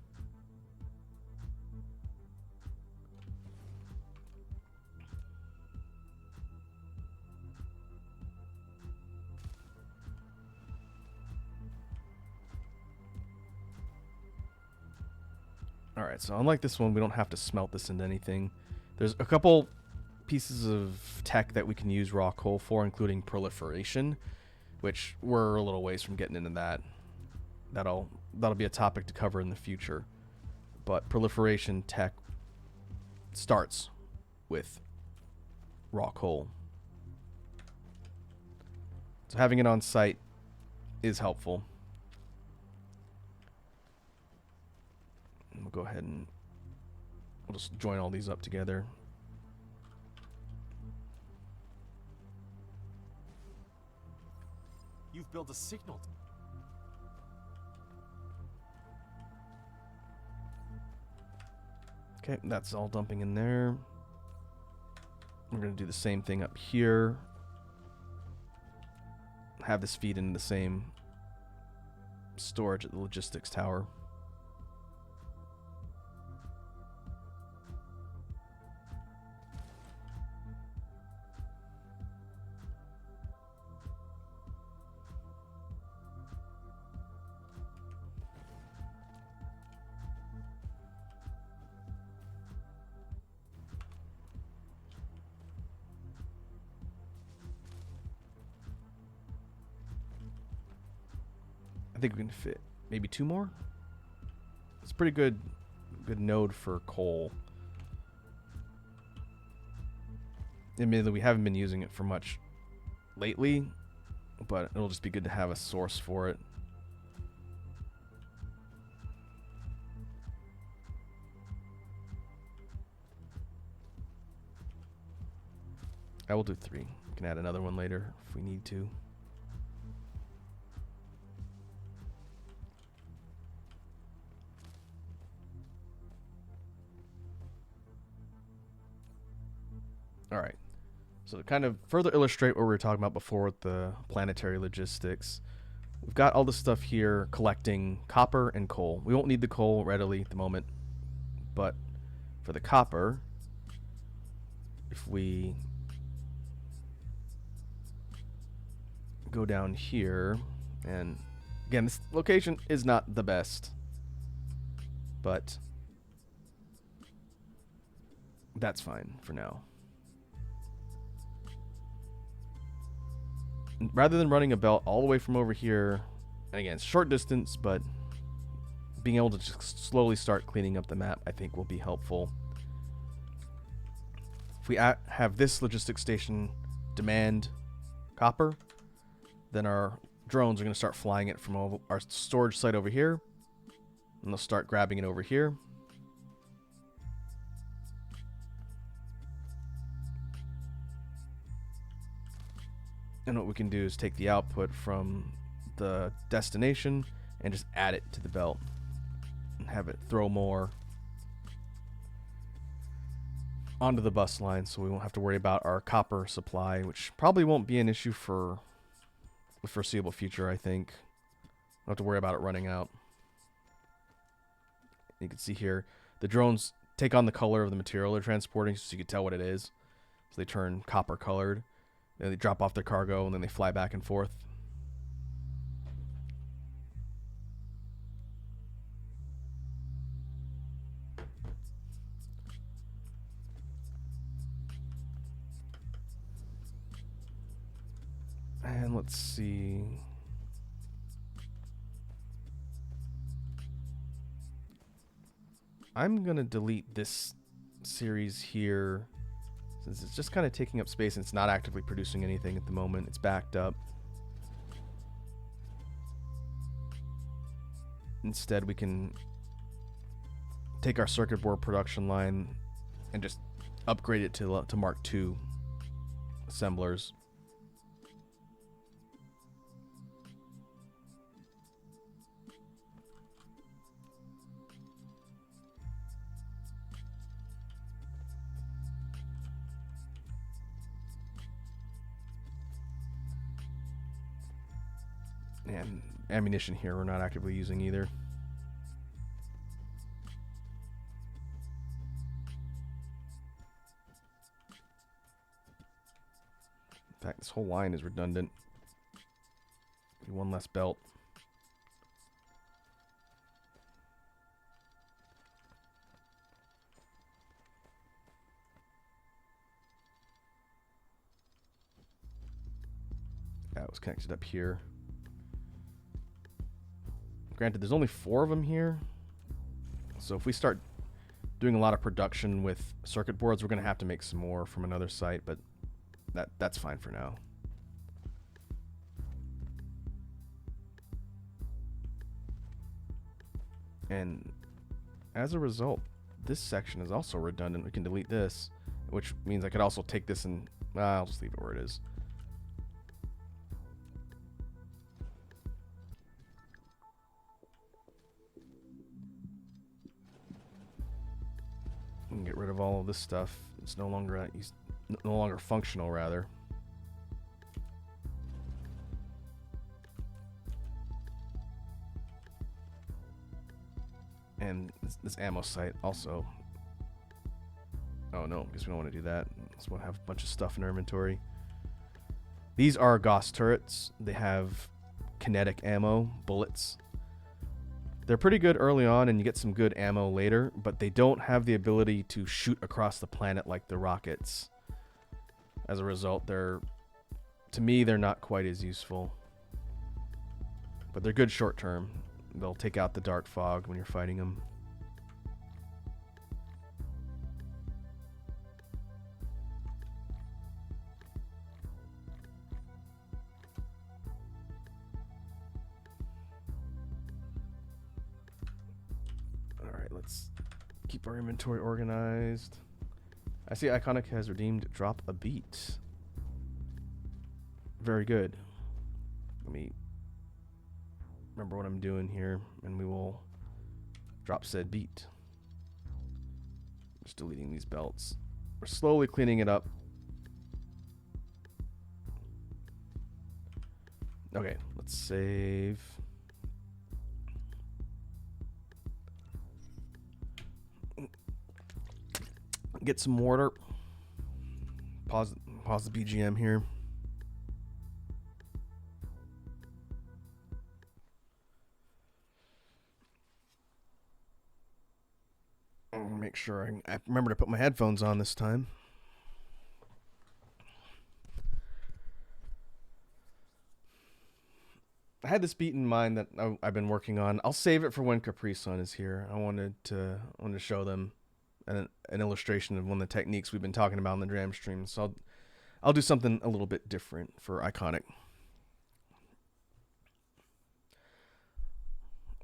Alright, so unlike this one, we don't have to smelt this into anything. There's a couple pieces of tech that we can use raw coal for, including proliferation, which we're a little ways from getting into that. That'll be a topic to cover in the future. But proliferation tech starts with raw coal. So having it on site is helpful. We'll go ahead and we'll just join all these up together. You've built a signal. Okay, that's all dumping in there. We're going to do the same thing up here. Have this feed into the same storage at the logistics tower. I think we can fit maybe 2 more. It's a pretty good node for coal. Admittedly, we haven't been using it for much lately. but it'll just be good to have a source for it. I will do 3. We can add another one later if we need to. All right. So to kind of further illustrate what we were talking about before with the planetary logistics, we've got all this stuff here collecting copper and coal. We won't need the coal readily at the moment, but for the copper, if we go down here, and again, this location is not the best, but that's fine for now. Rather than running a belt all the way from over here, and again, it's short distance, but being able to just slowly start cleaning up the map, I think, will be helpful. If we have this logistics station demand copper, then our drones are going to start flying it from our storage site over here, and they'll start grabbing it over here. And what we can do is take the output from the destination and just add it to the belt and have it throw more onto the bus line, so we won't have to worry about our copper supply, which probably won't be an issue for the foreseeable future, I think. Don't have to worry about it running out. You can see here, the drones take on the color of the material they're transporting, so you can tell what it is. So they turn copper colored. Then they drop off their cargo, and then they fly back and forth. And let's see. I'm going to delete this series here, since it's just kind of taking up space and it's not actively producing anything at the moment. It's backed up. Instead, we can take our circuit board production line and just upgrade it to Mark II assemblers. And ammunition here we're not actively using either. In fact, this whole line is redundant. One less belt. That was connected up here. Granted, there's only 4 of them here, so if we start doing a lot of production with circuit boards, we're going to have to make some more from another site, but that's fine for now. And as a result, this section is also redundant. We can delete this, which means I could also take this and I'll just leave it where it is. We can get rid of all of this stuff. It's no longer functional, rather. And this ammo site also. Oh no, guess we don't want to do that. Let's have a bunch of stuff in our inventory. These are Gauss turrets. They have kinetic ammo, bullets. They're pretty good early on, and you get some good ammo later, but they don't have the ability to shoot across the planet like the rockets. As a result, to me, they're not quite as useful. But they're good short term. They'll take out the dark fog when you're fighting them. let's keep our inventory organized. I see Iconic has redeemed drop a beat. Very good. Let me remember what I'm doing here, and we will drop said beat. Just deleting these belts. We're slowly cleaning it up. Okay, let's save. Get some mortar. Pause the BGM here. Make sure I remember to put my headphones on this time. I had this beat in mind that I've been working on. I'll save it for when Capri Sun is here. I wanted to show them an illustration of one of the techniques we've been talking about in the Dram stream. So I'll do something a little bit different for Iconic.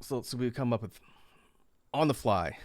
So we come up with on the fly.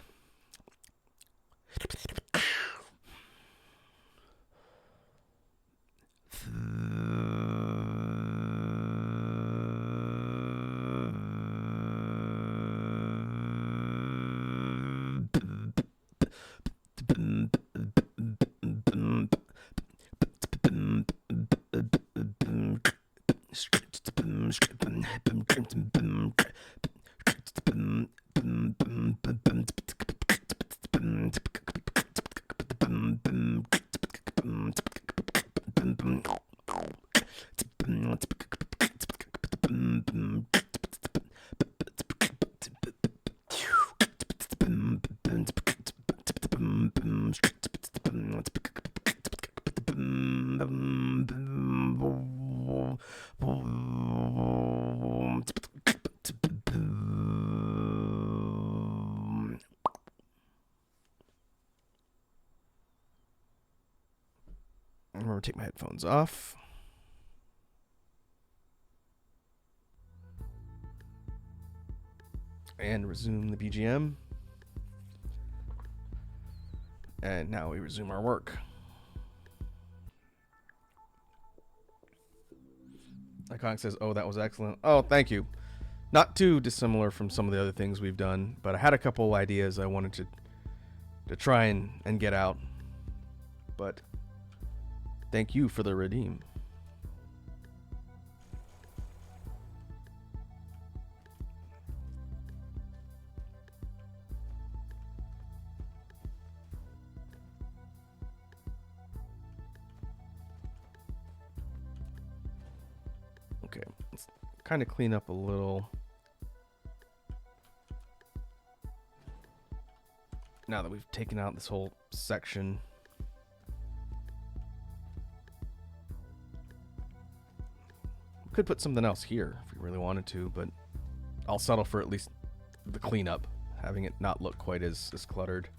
Remember to take my headphones off. And resume the BGM. And now we resume our work. Iconic says, "Oh, that was excellent." Oh, thank you. Not too dissimilar from some of the other things we've done, but I had a couple ideas I wanted to try and get out. But thank you for the redeem. Okay, let's kind of clean up a little. Now that we've taken out this whole section. Could put something else here if we really wanted to, but I'll settle for at least the cleanup, having it not look quite as cluttered.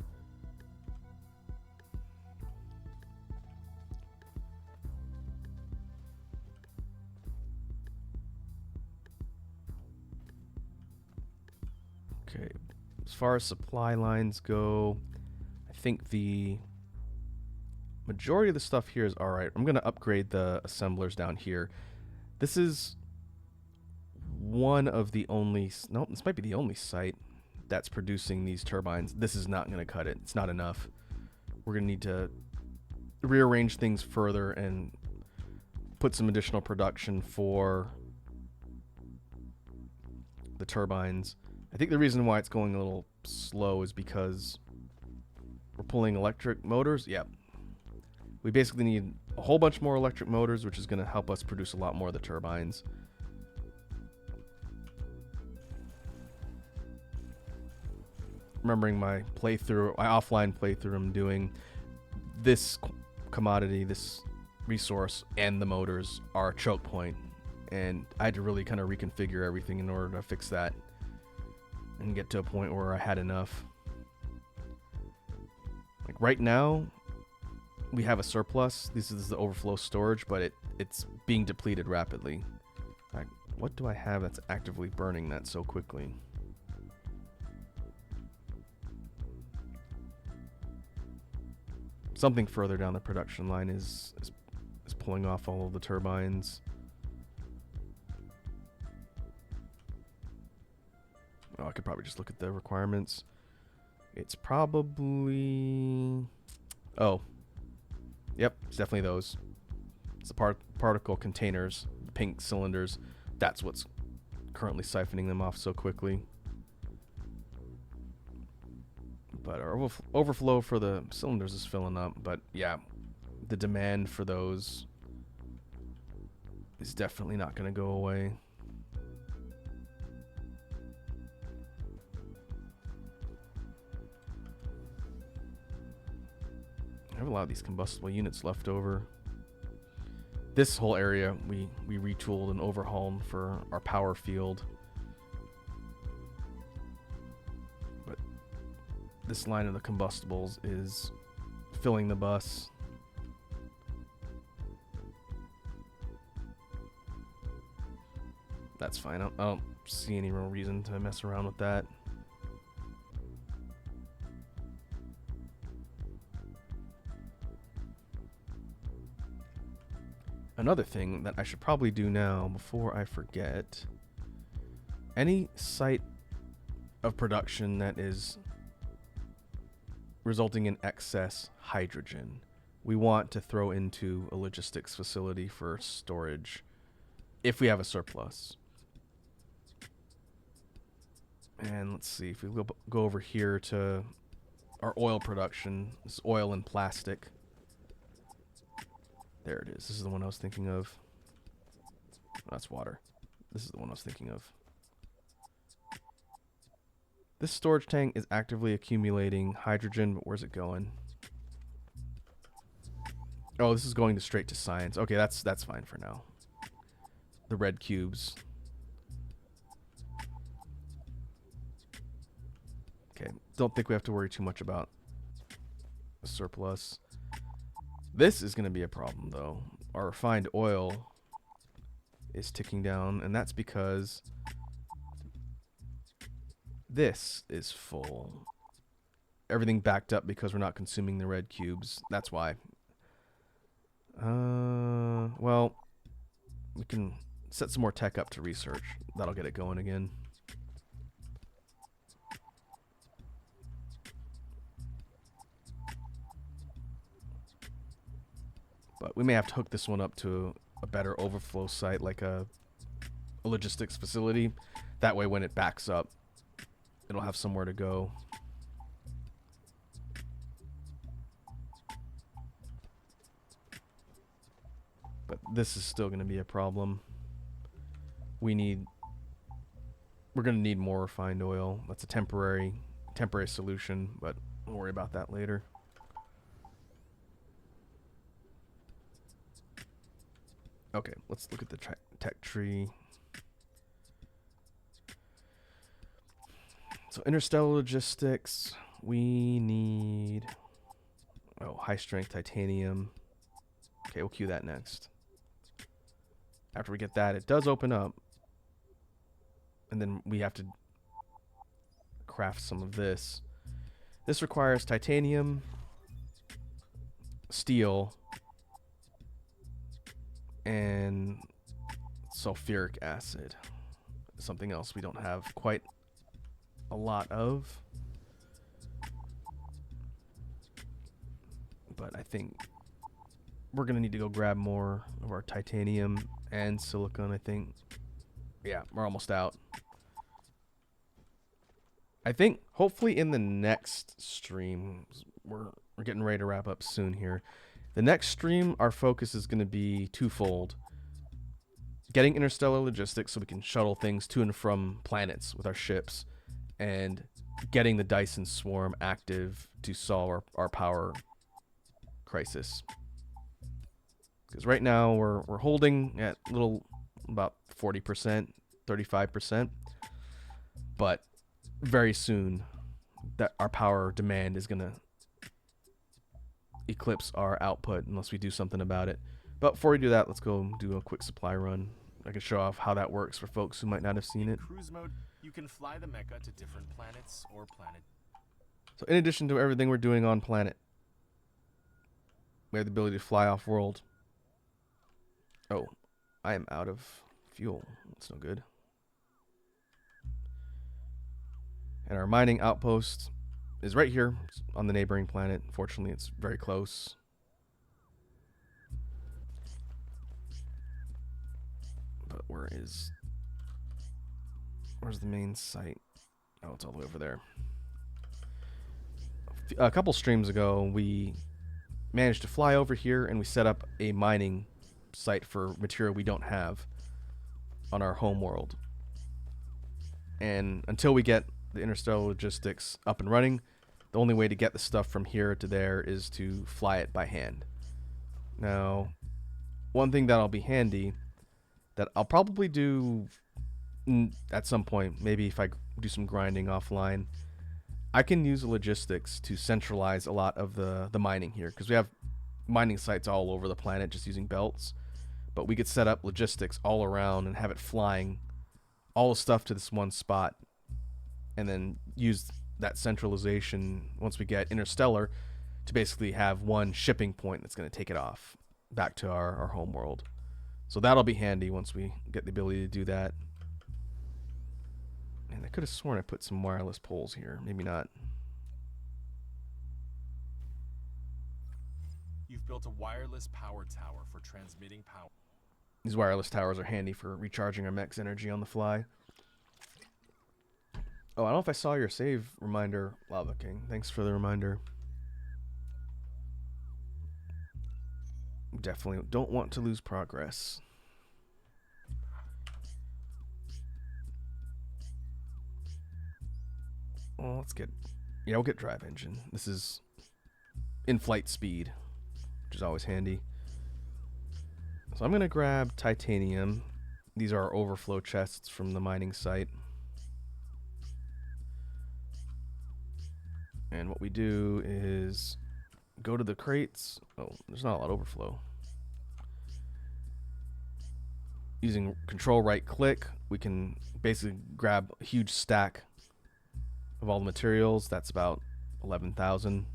Okay, as far as supply lines go, I think the majority of the stuff here is alright. I'm going to upgrade the assemblers down here. This is one of the only, no, this might be the only site that's producing these turbines. This is not going to cut it. It's not enough. We're going to need to rearrange things further and put some additional production for the turbines. I think the reason why it's going a little slow is because we're pulling electric motors. Yep. We basically need a whole bunch more electric motors, which is going to help us produce a lot more of the turbines. Remembering my playthrough, my offline playthrough, I'm doing this commodity, this resource, and the motors are a choke point. And I had to really kind of reconfigure everything in order to fix that and get to a point where I had enough. Like right now, we have a surplus. This is the overflow storage, but it's being depleted rapidly. Like, what do I have that's actively burning that so quickly? something further down the production line is pulling off all of the turbines. Oh, I could probably just look at the requirements. It's probably... Oh. Yep, it's definitely those. It's the particle containers, the pink cylinders. That's what's currently siphoning them off so quickly. But our overflow for the cylinders is filling up. But yeah, the demand for those is definitely not going to go away. I have a lot of these combustible units left over. This whole area we retooled and overhauled for our power field. But this line of the combustibles is filling the bus. That's fine. I don't see any real reason to mess around with that. Another thing that I should probably do now before I forget, any site of production that is resulting in excess hydrogen, we want to throw into a logistics facility for storage if we have a surplus. And let's see, if we go over here to our oil production, this is oil and plastic. There it is. This is the one I was thinking of. That's water. This is the one I was thinking of. This storage tank is actively accumulating hydrogen, but where's it going? Oh, this is going straight to science. Okay, that's fine for now. The red cubes. Okay, don't think we have to worry too much about the surplus. This is going to be a problem, though. Our refined oil is ticking down, and that's because this is full. Everything backed up because we're not consuming the red cubes. That's why. Well, we can set some more tech up to research. That'll get it going again. But we may have to hook this one up to a better overflow site, like a logistics facility. That way when it backs up, it'll have somewhere to go. But this is still going to be a problem. We're going to need more refined oil. That's a temporary solution, but we'll worry about that later. Okay, let's look at the tech tree. So interstellar logistics, we need high strength titanium. Okay, we'll queue that next. After we get that, it does open up. And then we have to craft some of this. This requires titanium, steel, and sulfuric acid. Something else we don't have quite a lot of. But I think we're going to need to go grab more of our titanium and silicon, I think. Yeah, we're almost out. I think hopefully in the next stream, we're getting ready to wrap up soon here. The next stream, our focus is going to be twofold. Getting interstellar logistics so we can shuttle things to and from planets with our ships, and getting the Dyson swarm active to solve our power crisis. Because right now we're holding at about 40%, 35%, but very soon that our power demand is going to eclipse our output unless we do something about it. But before we do that, let's go do a quick supply run. I can show off how that works for folks who might not have seen it. Cruise mode, you can fly the mecha to different planets or planet. So in addition to everything we're doing on planet We have the ability to fly off world. Oh, I am out of fuel. That's no good. And our mining outpost is right here on the neighboring planet. Fortunately, it's very close. But where's the main site? Oh, it's all the way over there. A couple streams ago, we managed to fly over here and we set up a mining site for material we don't have on our home world. And until we get the interstellar logistics up and running, the only way to get the stuff from here to there is to fly it by hand. Now, one thing that'll be handy that I'll probably do at some point, maybe if I do some grinding offline, I can use logistics to centralize a lot of the mining here, because we have mining sites all over the planet just using belts. But we could set up logistics all around and have it flying all the stuff to this one spot, and then use that centralization once we get interstellar to basically have one shipping point that's going to take it off back to our home world. So that'll be handy once we get the ability to do that. And I could have sworn I put some wireless poles here. Maybe not. You've built a wireless power tower for transmitting power. These wireless towers are handy for recharging our mech's energy on the fly. Oh, I don't know if I saw your save reminder, Lava King. Thanks for the reminder. Definitely don't want to lose progress. Well, let's get... Yeah, we'll get drive engine. This is in-flight speed, which is always handy. So I'm going to grab titanium. These are our overflow chests from the mining site. And what we do is go to the crates. Oh, there's not a lot of overflow. Using control right click, we can basically grab a huge stack of all the materials. That's about 11,000.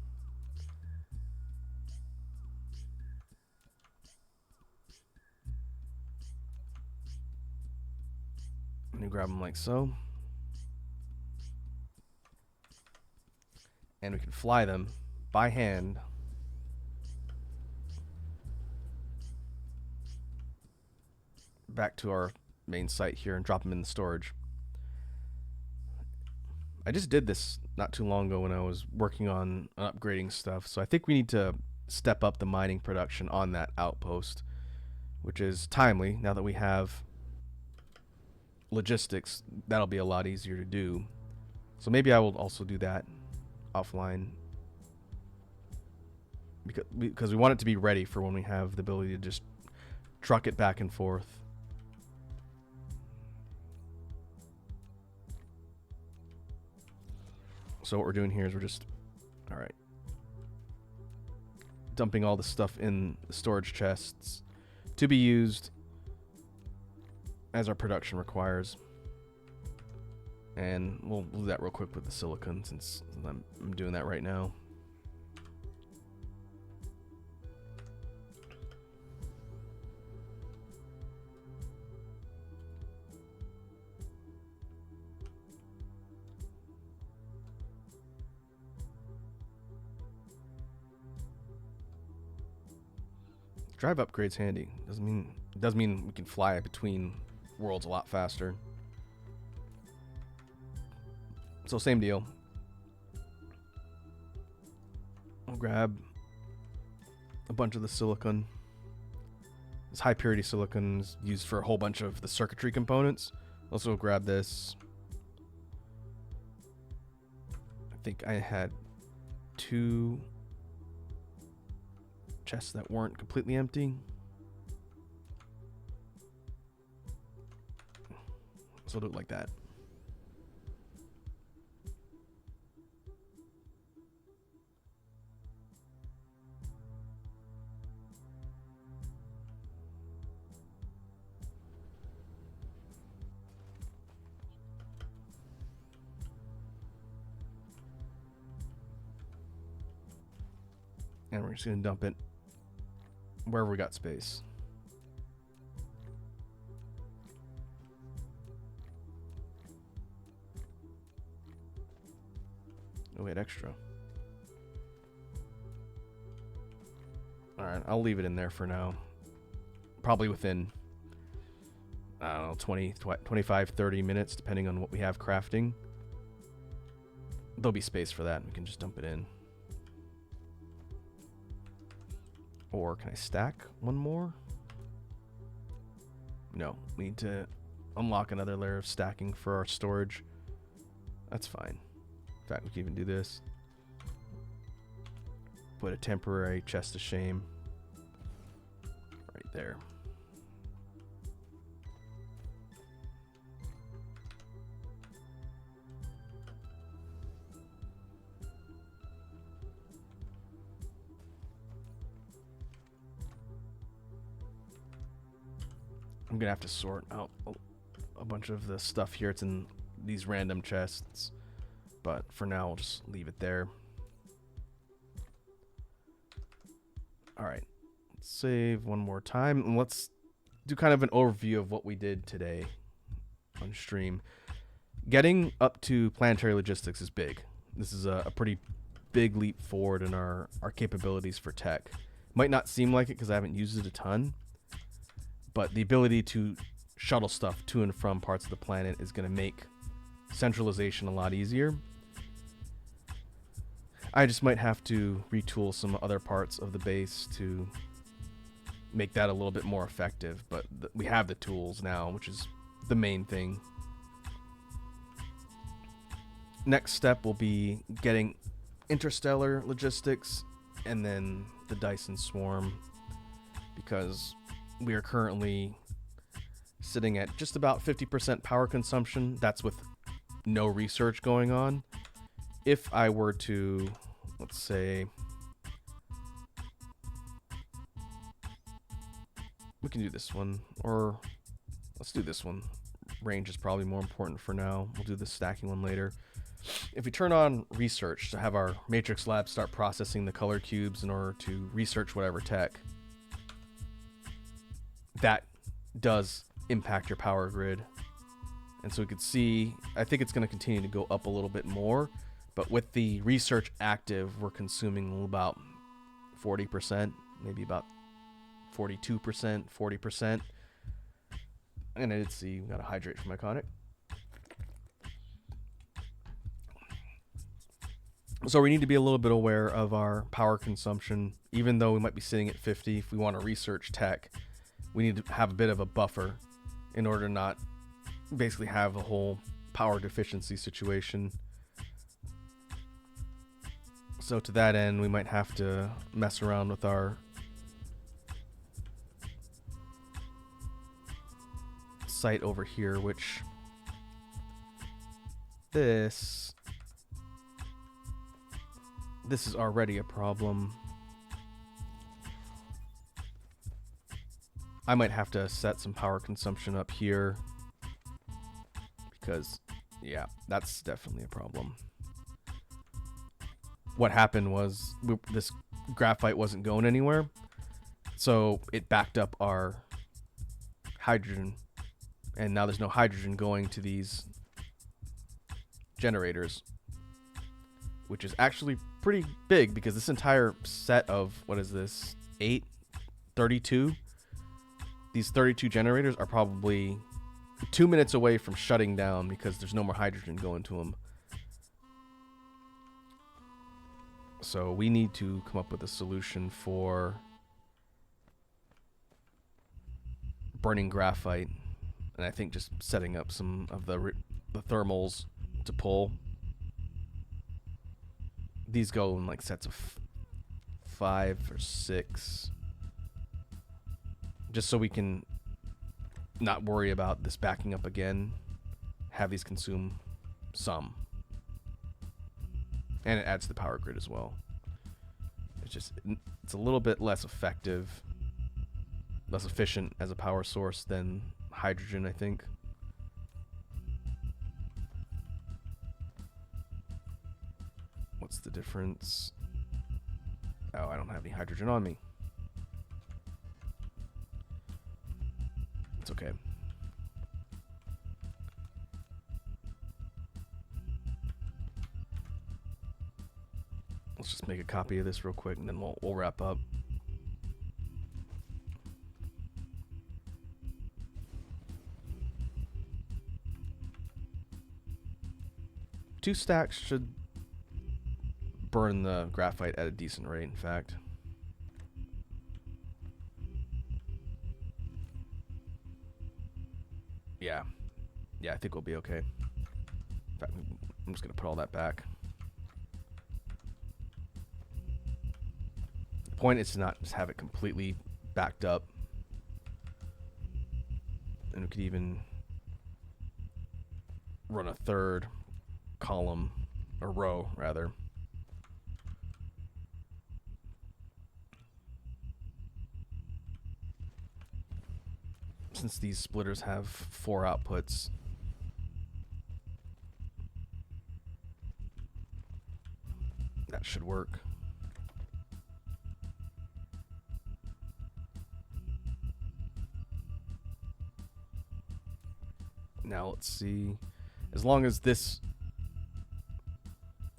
And you grab them like so. And we can fly them by hand back to our main site here and drop them in the storage. I just did this not too long ago when I was working on upgrading stuff, so I think we need to step up the mining production on that outpost, which is timely now that we have logistics. That'll be a lot easier to do. So maybe I will also do that offline, because we want it to be ready for when we have the ability to just truck it back and forth. So what we're doing here is we're just, all right, dumping all the stuff in the storage chests to be used as our production requires. And we'll do that real quick with the silicon, since I'm doing that right now. Drive upgrade's handy. Does mean we can fly between worlds a lot faster. So same deal. I'll grab a bunch of the silicon. This high purity silicon is used for a whole bunch of the circuitry components. Also grab this. I think I had 2 chests that weren't completely empty. So I'll do it like that. And we're just going to dump it wherever we got space. Oh, wait, extra. Alright, I'll leave it in there for now. Probably within, I don't know, 25, 30 minutes, depending on what we have crafting. There'll be space for that, and we can just dump it in. Or can I stack one more? No, we need to unlock another layer of stacking for our storage. That's fine. In fact, we can even do this. Put a temporary chest of shame right there. I'm gonna have to sort out a bunch of the stuff here. It's in these random chests, but for now I'll just leave it there. Alright, let's save one more time, and let's do kind of an overview of what we did today on stream. Getting up to Planetary Logistics is big. This is a pretty big leap forward in our capabilities for tech. Might not seem like it because I haven't used it a ton, but the ability to shuttle stuff to and from parts of the planet is going to make centralization a lot easier. I just might have to retool some other parts of the base to make that a little bit more effective, but we have the tools now, which is the main thing. Next step will be getting interstellar logistics and then the Dyson swarm, because we are currently sitting at just about 50% power consumption. That's with no research going on. If I were to, let's say, we can do this one, or let's do this one. Range is probably more important for now. We'll do the stacking one later. If we turn on research to have our matrix lab start processing the color cubes in order to research whatever tech, that does impact your power grid. And so we could see, I think it's going to continue to go up a little bit more, but with the research active, we're consuming about 40%, maybe about 42%, 40%. And I did see, we got to hydrate from Iconic. So we need to be a little bit aware of our power consumption, even though we might be sitting at 50. If we want to research tech, we need to have a bit of a buffer in order to not basically have a whole power deficiency situation. So to that end, we might have to mess around with our site over here, which this is already a problem. I might have to set some power consumption up here because, yeah, that's definitely a problem. What happened was this graphite wasn't going anywhere, so it backed up our hydrogen, and now there's no hydrogen going to these generators, which is actually pretty big because this entire set of, what is this, 32? These 32 generators are probably 2 minutes away from shutting down because there's no more hydrogen going to them. So we need to come up with a solution for burning graphite, and I think just setting up some of the thermals to pull. These go in like sets of 5 or 6. Just so we can not worry about this backing up again. Have these consume some. And it adds to the power grid as well. It's a little bit less effective, less efficient as a power source than hydrogen, I think. What's the difference? Oh, I don't have any hydrogen on me. Okay. Let's just make a copy of this real quick, and then we'll wrap up. Two stacks should burn the graphite at a decent rate, in fact. Yeah. Yeah, I think we'll be okay. In fact, I'm just going to put all that back. The point is to not just have it completely backed up. And we could even run a third column, or row, rather. Since these splitters have 4 outputs, that should work. Now let's see. As long as this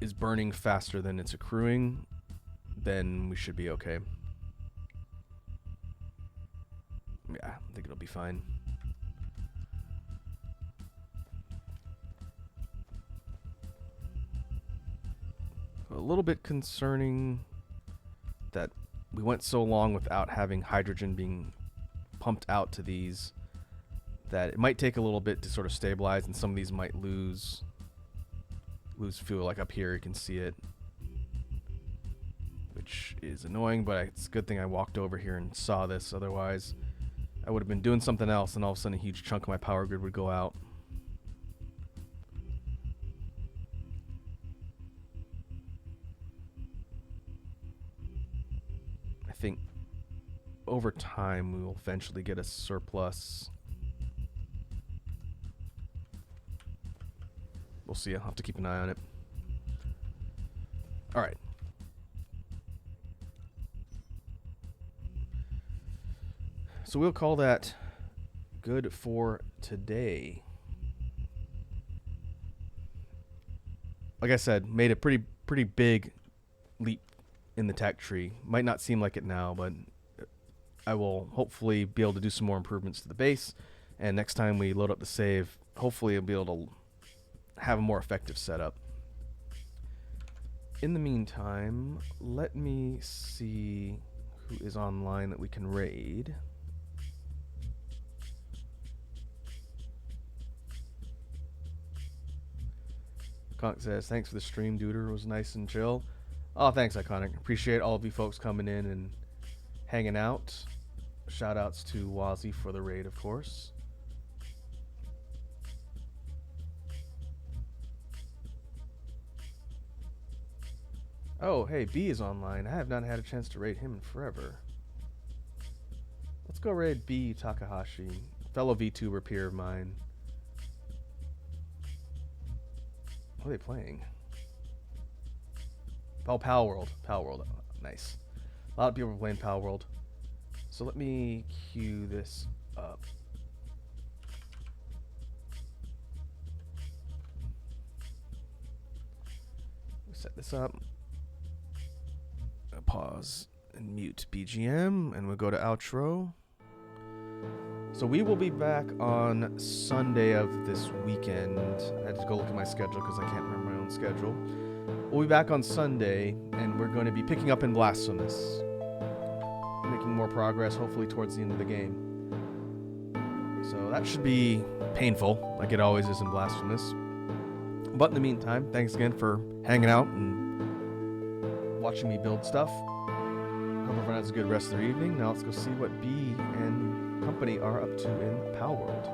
is burning faster than it's accruing, then we should be okay. Yeah, I think it'll be fine. A little bit concerning that we went so long without having hydrogen being pumped out to these that it might take a little bit to sort of stabilize, and some of these might lose fuel. Like up here, you can see it, which is annoying, but it's a good thing I walked over here and saw this. Otherwise, I would have been doing something else, and all of a sudden a huge chunk of my power grid would go out. I think over time we will eventually get a surplus. We'll see. I'll have to keep an eye on it. All right. So we'll call that good for today. Like I said, made a pretty big leap in the tech tree. Might not seem like it now, but I will hopefully be able to do some more improvements to the base. And next time we load up the save, hopefully I'll be able to have a more effective setup. In the meantime, let me see who is online that we can raid. Iconic says, thanks for the stream, Duder. It was nice and chill. Oh, thanks, Iconic. Appreciate all of you folks coming in and hanging out. Shout outs to Wazzy for the raid, of course. Oh, hey, B is online. I have not had a chance to raid him in forever. Let's go raid B Takahashi, fellow VTuber peer of mine. What are they playing? Oh, Pal World. Pal World. Nice. A lot of people are playing Pal World. So let me queue this up. Set this up. Pause and mute BGM, and we'll go to outro. So we will be back on Sunday of this weekend. I had to go look at my schedule because I can't remember my own schedule. We'll be back on Sunday, and we're going to be picking up in Blasphemous. Making more progress, hopefully towards the end of the game. So that should be painful, like it always is in Blasphemous. But in the meantime, thanks again for hanging out and watching me build stuff. Hope everyone has a good rest of their evening. Now let's go see what B and company are up to in Pal World.